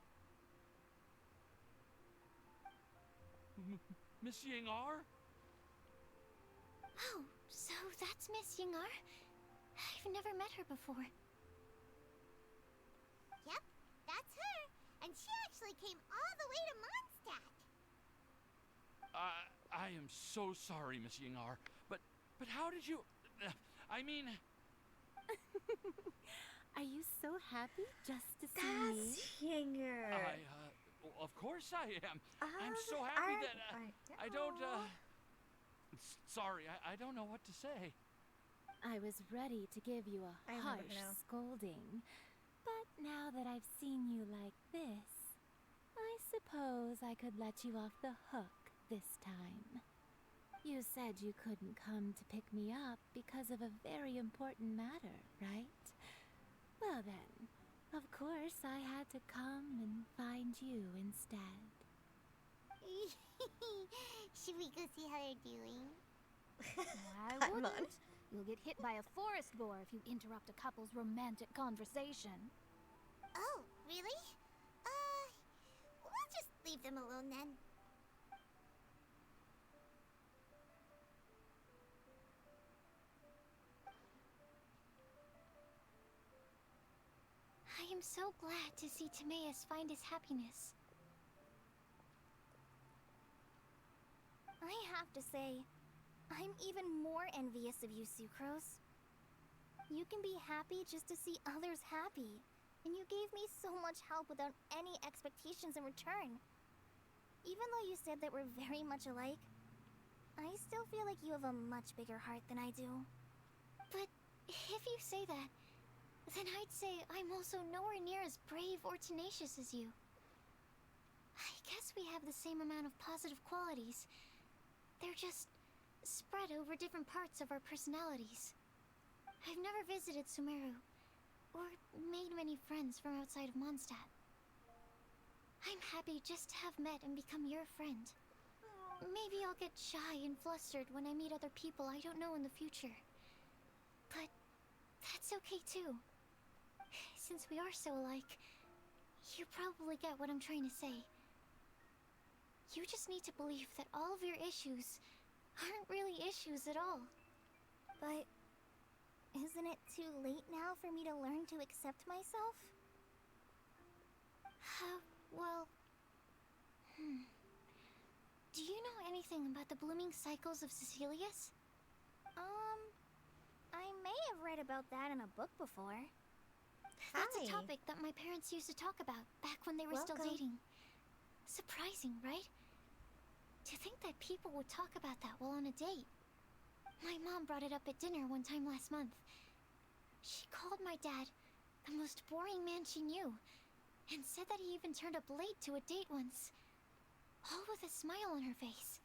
Miss Yingar? Oh, so that's Miss Yingar? I've never met her before. Yep, that's her. And she actually came all the way to Mondstadt. I am so sorry, Miss Yingar. But how did you... I mean... Are you so happy just to see That's Yingar. Of course I am. I'm so happy that I don't... Sorry, I don't know what to say. I was ready to give you a harsh scolding, but now that I've seen you like this, I suppose I could let you off the hook this time. You said you couldn't come to pick me up because of a very important matter, right? Well then, of course I had to come and find you instead. Should we go see how they're doing? I wouldn't. You'll get hit by a forest boar if you interrupt a couple's romantic conversation. Oh, really? We'll just leave them alone then. I am so glad to see Timaeus find his happiness. I have to say, I'm even more envious of you, Sucrose. You can be happy just to see others happy, and you gave me so much help without any expectations in return. Even though you said that we're very much alike, I still feel like you have a much bigger heart than I do. But If you say that, then I'd say I'm also nowhere near as brave or tenacious as you. I guess we have the same amount of positive qualities. They're just spread over different parts of our personalities. I've never visited Sumeru, or made many friends from outside of Mondstadt. I'm happy just to have met and become your friend. Maybe I'll get shy and flustered when I meet other people I don't know in the future. But that's okay too. Since we are so alike, you probably get what I'm trying to say. You just need to believe that all of your issues aren't really issues at all. But isn't it too late now for me to learn to accept myself? Well... Do you know anything about the blooming cycles of Cecilius? I may have read about that in a book before. That's a topic that my parents used to talk about back when they were still dating. Surprising, right? To think that people would talk about that while on a date. My mom brought it up at dinner one time last month. She called my dad the most boring man she knew, and said that he even turned up late to a date once, all with a smile on her face.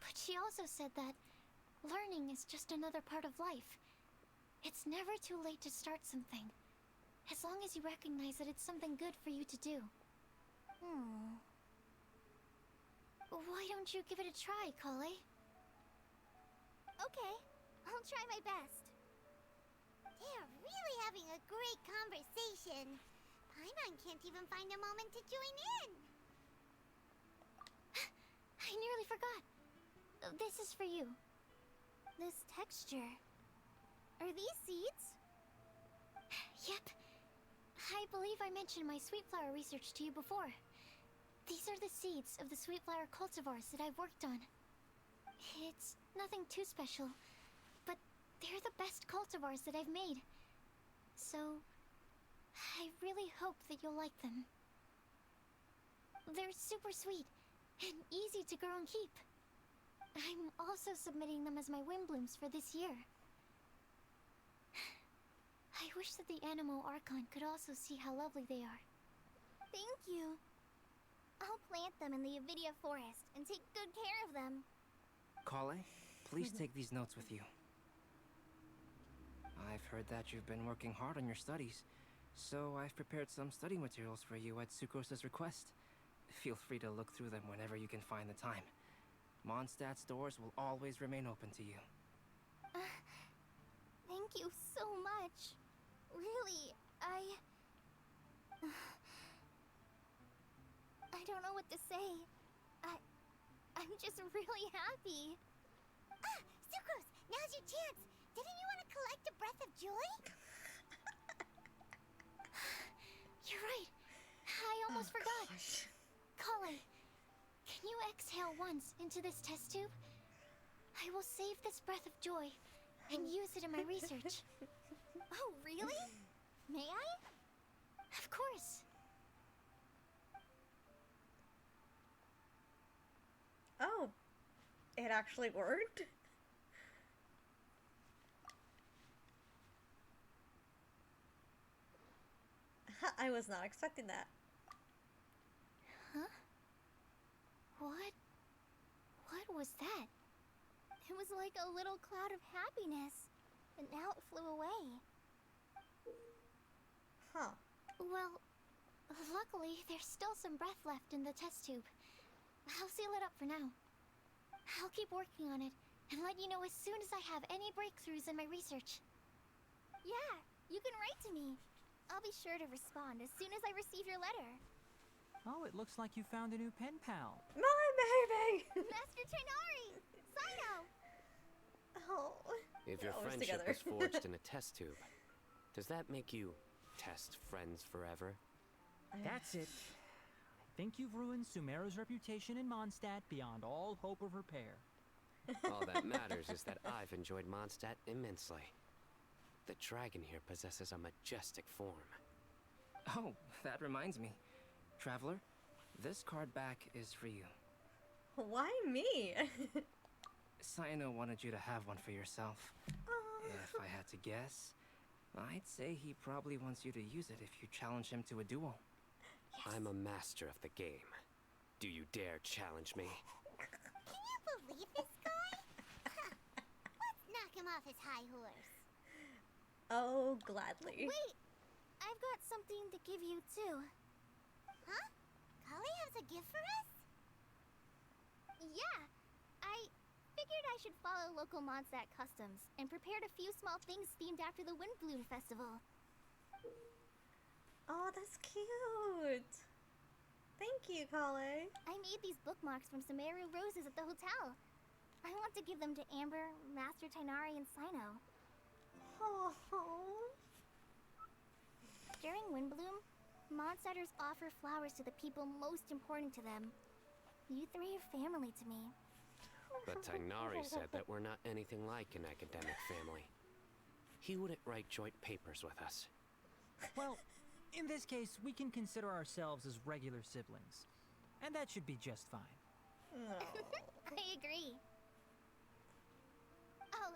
But she also said that learning is just another part of life. It's never too late to start something, as long as you recognize that it's something good for you to do. Why don't you give it a try, Collei? Okay, I'll try my best. They're really having a great conversation. Paimon can't even find a moment to join in. I nearly forgot. This is for you. This texture. Are these seeds? Yep. I believe I mentioned my sweet flower research to you before. These are the seeds of the sweet flower cultivars that I've worked on. It's nothing too special, but they're the best cultivars that I've made. So, I really hope that you'll like them. They're super sweet and easy to grow and keep. I'm also submitting them as my Windblooms for this year. I wish that the Animo Archon could also see how lovely they are. Thank you. I'll plant them in the Avidia forest and take good care of them. Collei, please take these notes with you. I've heard that you've been working hard on your studies, so I've prepared some study materials for you at Sucrose's request. Feel free to look through them whenever you can find the time. Mondstadt's doors will always remain open to you. Thank you so much. Really, I don't know what to say. I'm just really happy. Sucrose, now's your chance. Didn't you want to collect a breath of joy? You're right. I almost forgot. Collei, can you exhale once into this test tube? I will save this breath of joy and use it in my research. Oh, really? May I? Of course. Oh, it actually worked? I was not expecting that. Huh? What was that? It was like a little cloud of happiness, but now it flew away. Huh. Well, luckily, there's still some breath left in the test tube. I'll seal it up for now. I'll keep working on it and let you know as soon as I have any breakthroughs in my research. Yeah, you can write to me. I'll be sure to respond as soon as I receive your letter. Oh, it looks like you found a new pen pal. My baby! Master Tighnari! Cyno! Oh. If your friendship was forged in a test tube, does that make you test friends forever? That's it. I think you've ruined Sumeru's reputation in Mondstadt beyond all hope of repair. All that matters is that I've enjoyed Mondstadt immensely. The dragon here possesses a majestic form. Oh, that reminds me. Traveler, this card back is for you. Why me? Cyno wanted you to have one for yourself. If I had to guess, I'd say he probably wants you to use it if you challenge him to a duel. Yes. I'm a master of the game. Do you dare challenge me? Can you believe this guy? Let's knock him off his high horse. Oh, gladly. Wait! I've got something to give you, too. Huh? Collei has a gift for us? Yeah! I figured I should follow local Mondstadt customs and prepared a few small things themed after the Windblume festival. Oh, that's cute. Thank you, Collei. I made these bookmarks from Cyno roses at the hotel. I want to give them to Amber, Master Tighnari, and Cyno. Oh. During Windblume, Mondstadters offer flowers to the people most important to them. You three are family to me. But Tighnari said that we're not anything like an academic family. He wouldn't write joint papers with us. Well, in this case, we can consider ourselves as regular siblings. And that should be just fine. No. I agree. Oh,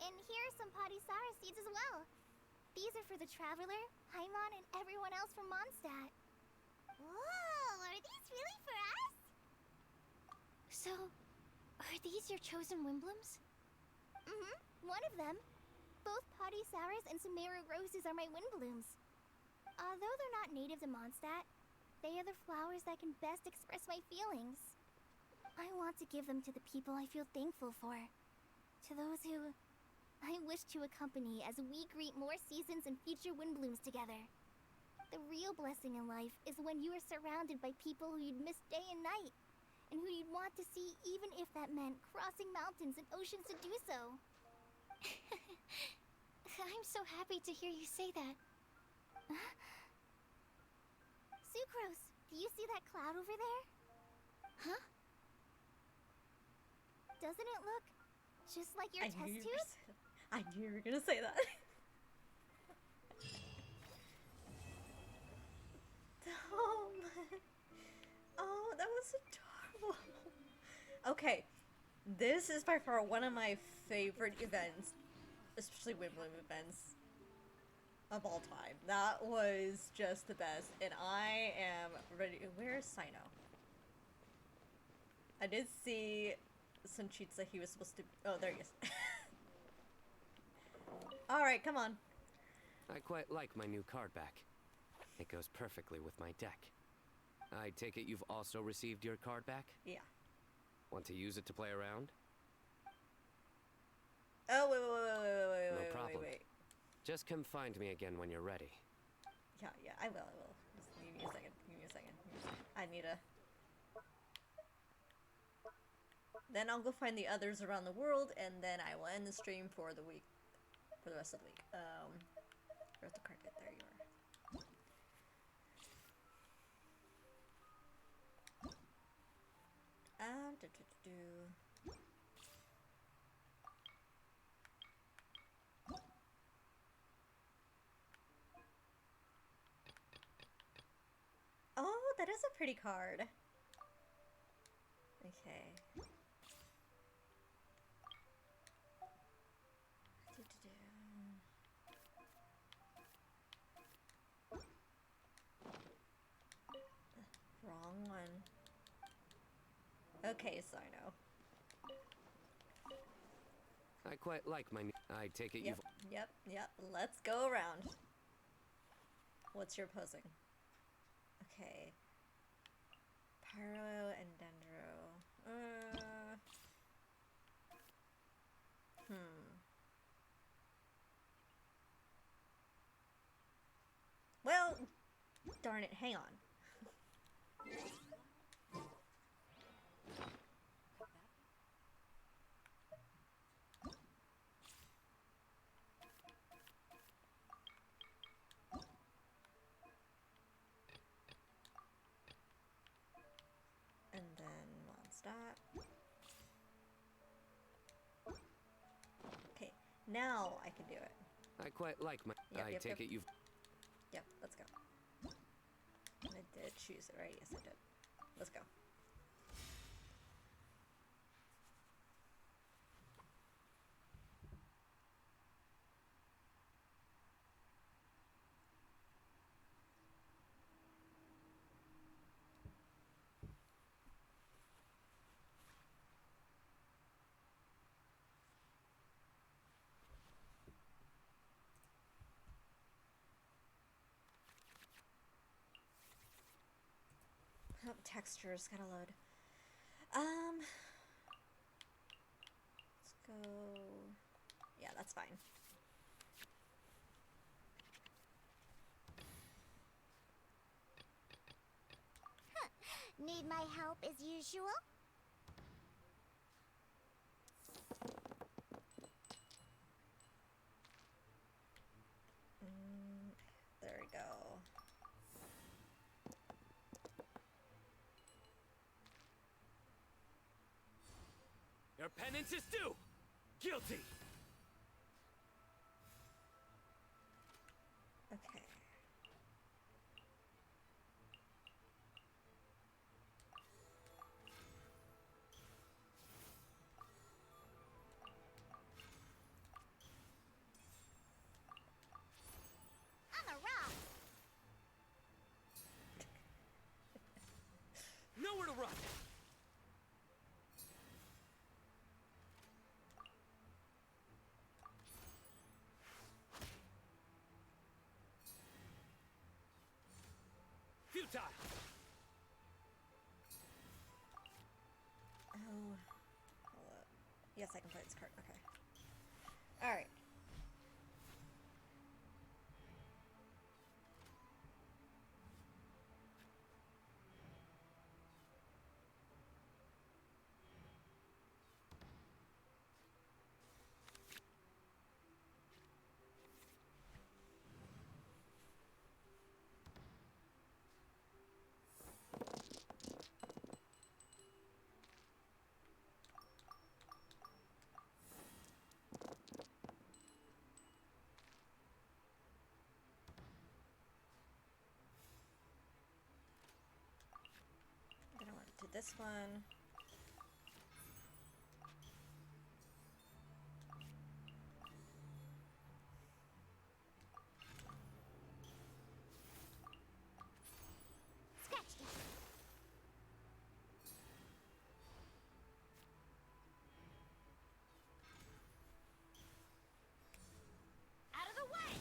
and here are some Padisara seeds as well. These are for the Traveler, Paimon, and everyone else from Mondstadt. Whoa, are these really for us? So, are these your chosen Windblooms? One of them. Both Padisaras and Cyno roses are my Windblooms. Although they're not native to Mondstadt, they are the flowers that can best express my feelings. I want to give them to the people I feel thankful for. To those who I wish to accompany as we greet more seasons and future Windblooms together. The real blessing in life is when you are surrounded by people who you'd miss day and night, and who you'd want to see even if that meant crossing mountains and oceans to do so. I'm so happy to hear you say that. Sucrose, do you see that cloud over there? Huh? Doesn't it look just like your test tube? I knew you were gonna say that. Oh, that was adorable. Okay, this is by far one of my favorite events, especially Windblume events of all time. That was just the best, and I am ready. Where's Cyno? I did see some cheats that he was supposed to. Oh, there he is. All right, come on. I quite like my new card back. It goes perfectly with my deck. I take it you've also received your card back? Yeah. Want to use it to play around? Oh, wait. No problem. Just come find me again when you're ready. Yeah, I will. Just give me a second. I need a... Then I'll go find the others around the world, and then I will end the stream for the week. For the rest of the week. Where's the card? There you are. Oh, that is a pretty card. Okay. Wrong one. Okay, Cyno. I quite like my new... I take it Yep. Let's go around. What's your posing? Okay. Pyro and Dendro. Well, darn it, hang on. And then Mondstadt. Okay, now I can do it. I quite like my... I take it you've... Yep, let's go. I did choose it, right? Yes, I did. Let's go. Oh, textures gotta load. Let's go. Yeah, that's fine. Need my help as usual? There we go. Your penance is due! Guilty! Okay. I'm a rock! Nowhere to run! Futile! Oh. Hold up. Yes, I can play this card. Okay. Alright. I'm gonna want to do this one. Scratched it. Out of the way!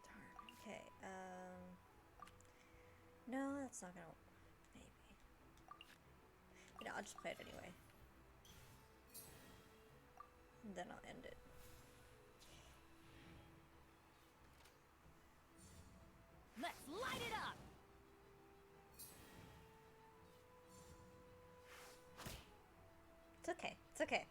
Darn. Okay. No, that's not gonna. Maybe. You know, I'll just play it anyway. And then I'll end it. Let's light it up! It's okay. It's okay.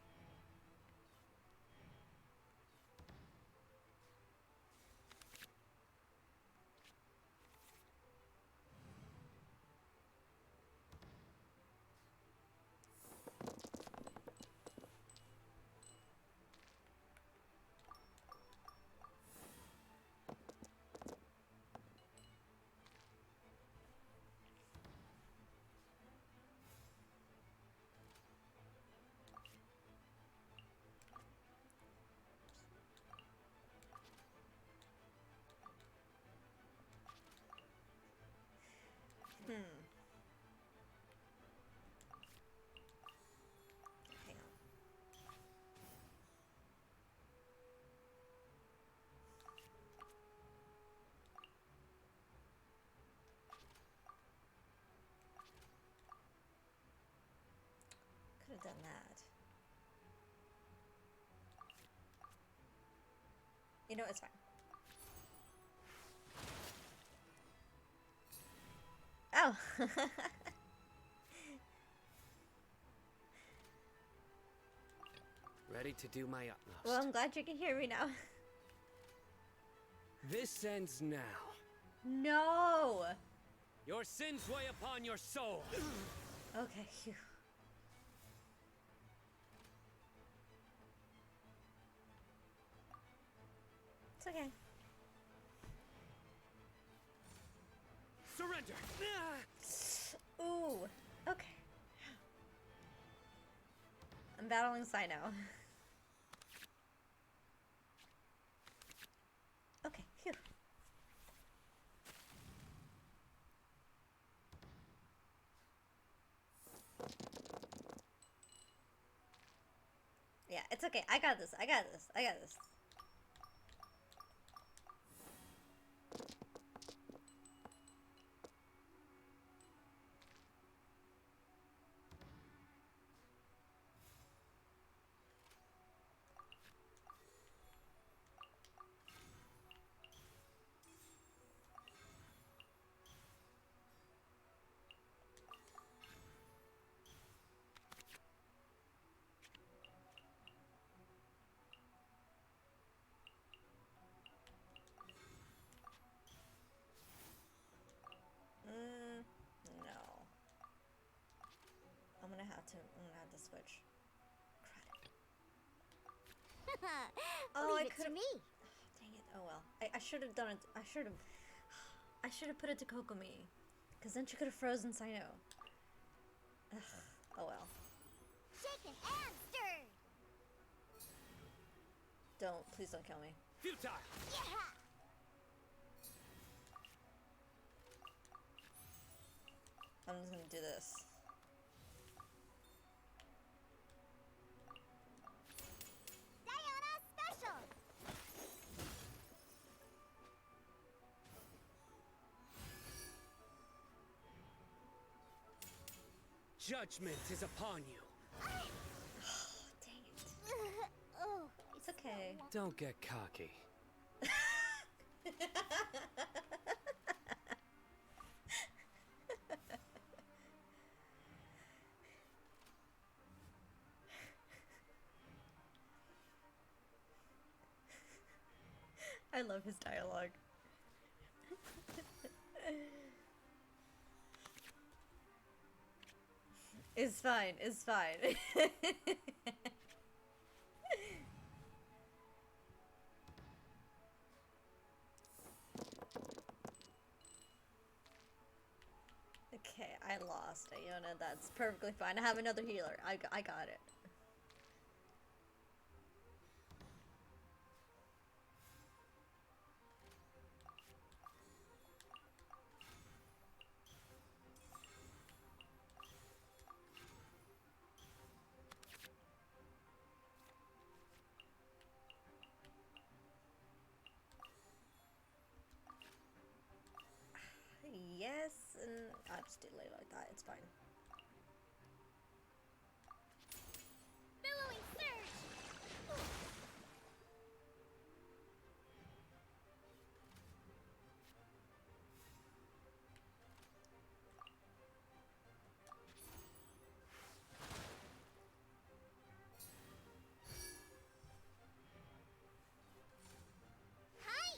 Hang on. Could have done that. You know, it's fine. Oh. Ready to do my utmost. Well, I'm glad you can hear me now. This ends now. No. Your sins weigh upon your soul. Okay, phew. It's okay. Surrender. Ooh. Okay. I'm battling Cyno. Okay, phew. Yeah, it's okay. I got this. I got this. I got this. gonna have to switch. Oh, I leave it to could've- me. Dang it. Oh well. I should have done it. I should have put it to Kokomi. Because then she could have frozen Cyno. Ugh. Oh well. Shaken and stirred. Please don't kill me. Futile! Yeah! I'm just gonna do this. Diana special. Judgment is upon you. Dang it. Oh, It's okay. Don't get cocky. I love his dialogue. It's fine. It's fine. Okay, I lost, Iona. That's perfectly fine. I have another healer. I got it. Yes, and I'll just delay like that. It's fine. Billowing surge. Hi.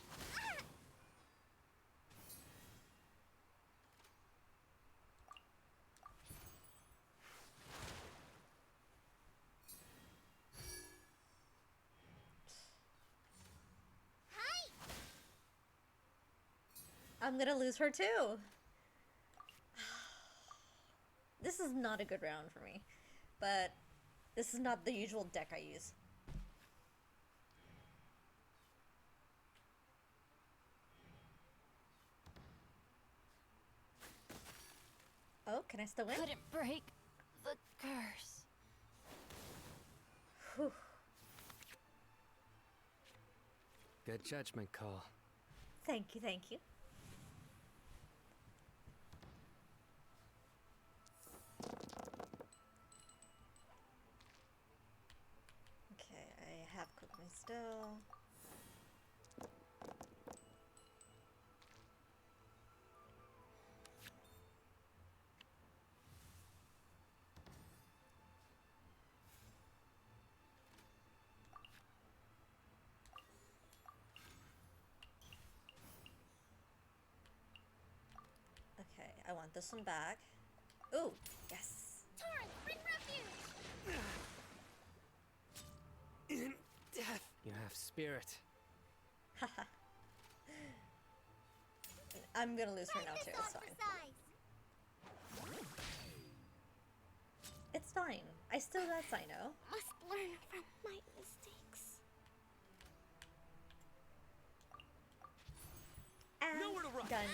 I'm gonna lose her too. This is not a good round for me, but this is not the usual deck I use. Oh, can I still win? Couldn't break the curse. Whew. Good judgment call. Thank you, thank you. Okay, I have Kokomi still. Okay, I want this one back. Ooh, yes. Torrent, bring refuge. In death, you have spirit. Haha. I'm gonna lose her now too, it's fine. It's fine. I still got Cyno. Must learn from my mistakes. And Nowhere to run. done.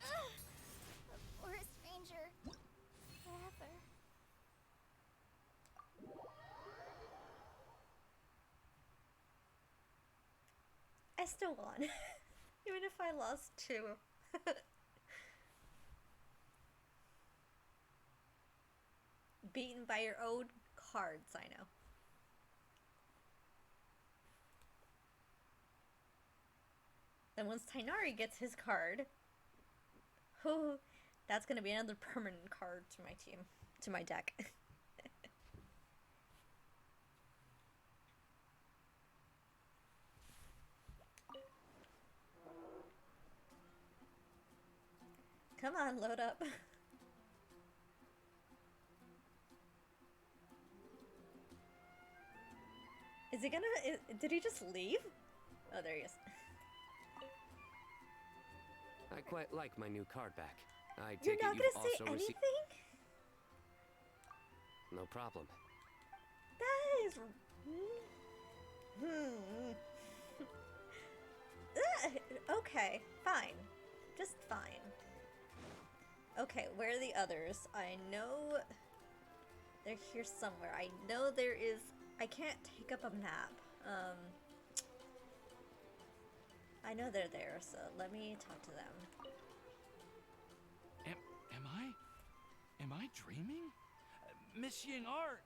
The forest ranger. Forever. I still won. Even if I lost two. Beaten by your own cards, I know. Then once Tighnari gets his card, oh, that's gonna be another permanent card to my team, to my deck. Come on, load up. Is he gonna... did he just leave? Oh, there he is. I quite like my new card back. I You're take not it gonna you've say also received. anything? No problem. That is... Okay, fine. Just fine. Okay, where are the others? I know they're here somewhere. I know there is... I can't take up a map. I know they're there, so let me talk to them. Am I dreaming? Miss Ying-ar,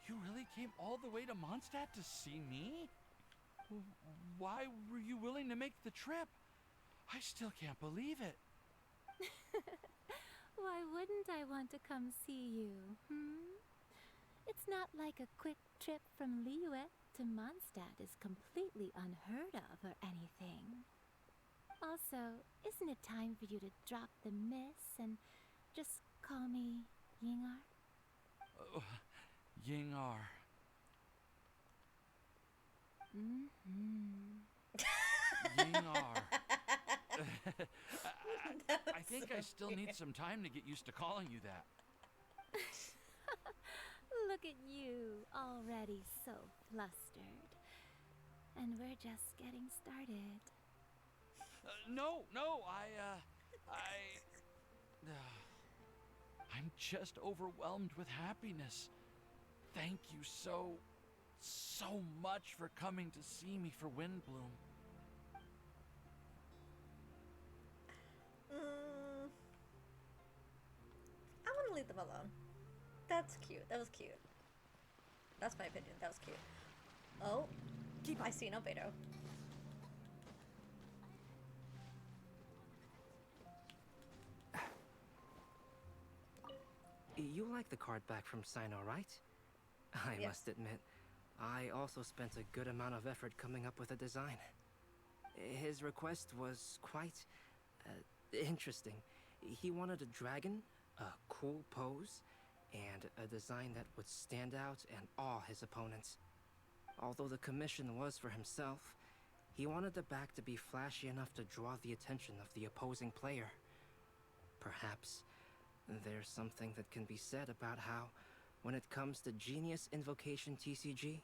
you really came all the way to Mondstadt to see me? Why were you willing to make the trip? I still can't believe it. Why wouldn't I want to come see you, It's not like a quick trip from Liyue to Mondstadt is completely unheard of or anything. Also, isn't it time for you to drop the miss and just call me Ying-ar? Ying-ar. Ying-ar. I think I still need some time to get used to calling you that. Look at you, already so flustered. And we're just getting started. No, I'm just overwhelmed with happiness. Thank you so much for coming to see me for Windblume. I want to leave them alone. That's cute. That was cute. That's my opinion. That was cute. Oh, I see Albedo. You like the card back from Cyno, right? I must admit, I also spent a good amount of effort coming up with a design. His request was quite interesting. He wanted a dragon, a cool pose, and a design that would stand out and awe his opponents. Although the commission was for himself, he wanted the back to be flashy enough to draw the attention of the opposing player. Perhaps there's something that can be said about how, when it comes to Genius Invocation TCG,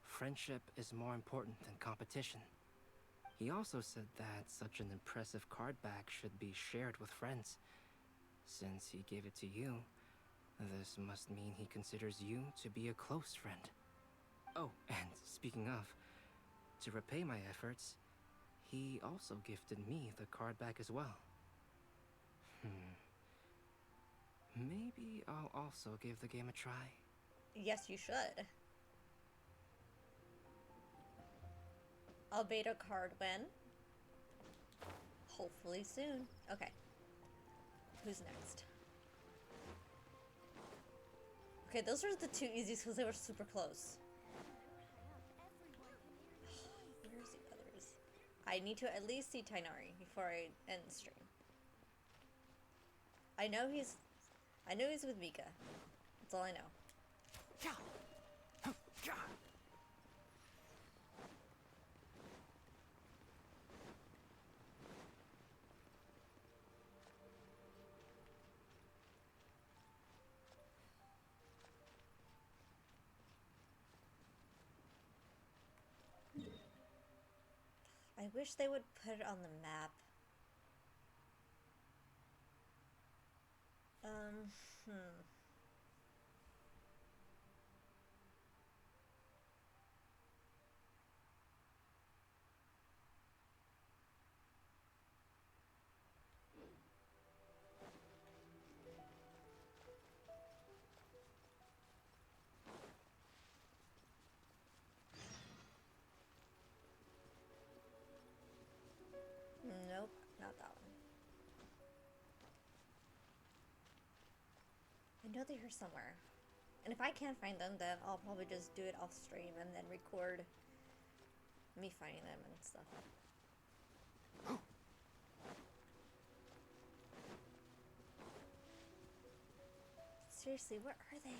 friendship is more important than competition. He also said that such an impressive card back should be shared with friends. Since he gave it to you, this must mean he considers you to be a close friend. Oh, and speaking of, to repay my efforts, he also gifted me the card back as well. Maybe I'll also give the game a try. Yes, you should. Albedo card when? Hopefully soon. Okay. Who's next? Okay, those are the two easiest because they were super close. Where's the others? I need to at least see Tighnari before I end the stream. I know he's with Mika. That's all I know. I wish they would put it on the map. Nope, not that one. I know they're here somewhere. And if I can't find them, then I'll probably just do it off stream and then record me finding them and stuff. Seriously, where are they?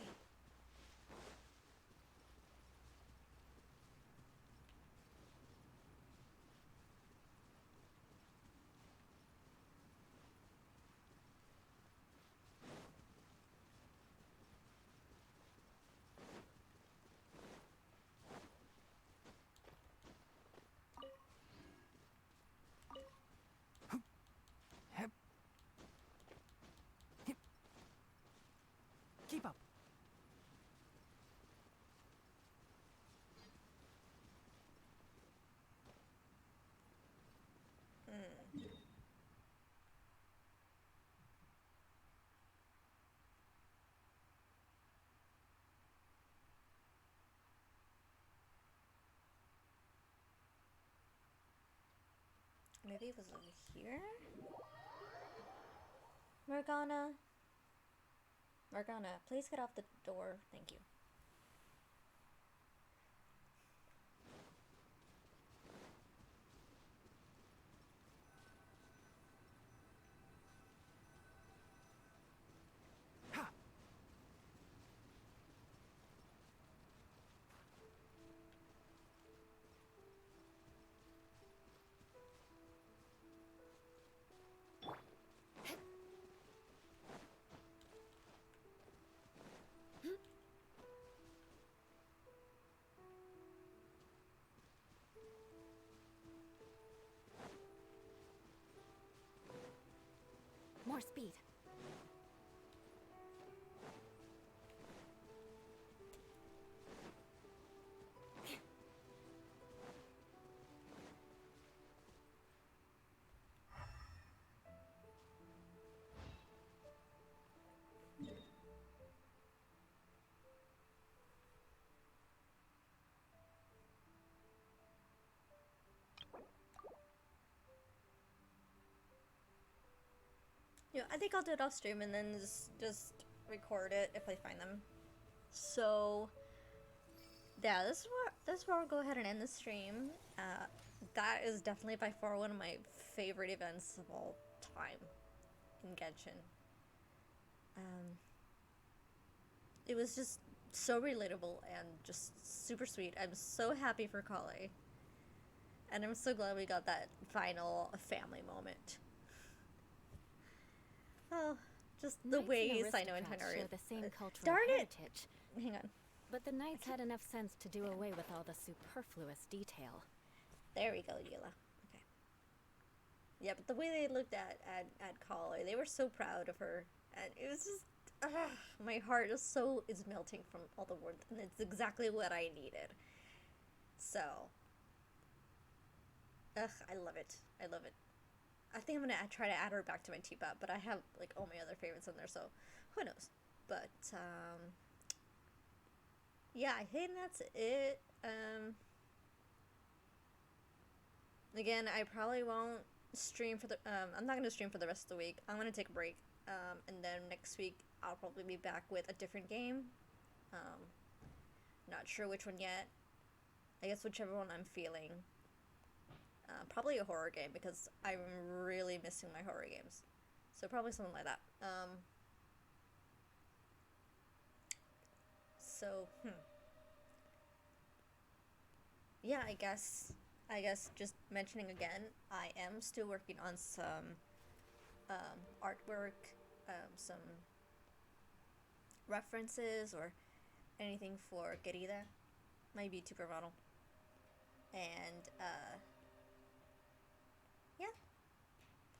Maybe it was over here? Morgana? Morgana, please get off the door. Thank you. More speed. Yeah, I think I'll do it off stream and then just record it if I find them. So yeah, this is where I'll go ahead and end the stream. That is definitely by far one of my favorite events of all time in Genshin. It was just so relatable and just super sweet. I'm so happy for Collei. And I'm so glad we got that final family moment. Oh, just the way Cyno and Tighnari share the same cultural darn it! heritage. Hang on. But the knights had enough sense to do away with all the superfluous detail. There we go, Yula. Okay. Yeah, but the way they looked at Collei, they were so proud of her, and it was just, my heart is melting from all the warmth, and it's exactly what I needed. So, I love it. I love it. I think I'm gonna try to add her back to my teapot, but I have like all my other favorites in there, so who knows? But yeah, I think that's it. Again, I probably won't stream for the I'm not gonna stream for the rest of the week. I'm gonna take a break, and then next week I'll probably be back with a different game. Not sure which one yet. I guess whichever one I'm feeling. Probably a horror game, because I'm really missing my horror games. So probably something like that. Yeah, I guess just mentioning again, I am still working on some artwork, some references or anything for Querida, my VTuber model. And yeah,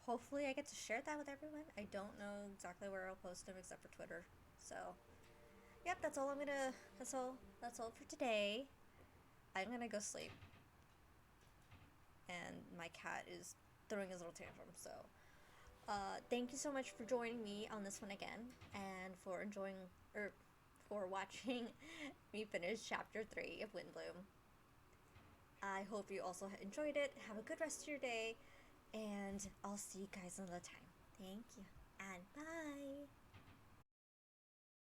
hopefully I get to share that with everyone. I don't know exactly where I'll post them except for Twitter. So yep, that's all for today. I'm gonna go sleep, and my cat is throwing his little tantrum. So thank you so much for joining me on this one again, and for watching me finish chapter 3 of Windblume. I hope you also enjoyed it. Have a good rest of your day, and I'll see you guys another time. Thank you, and bye!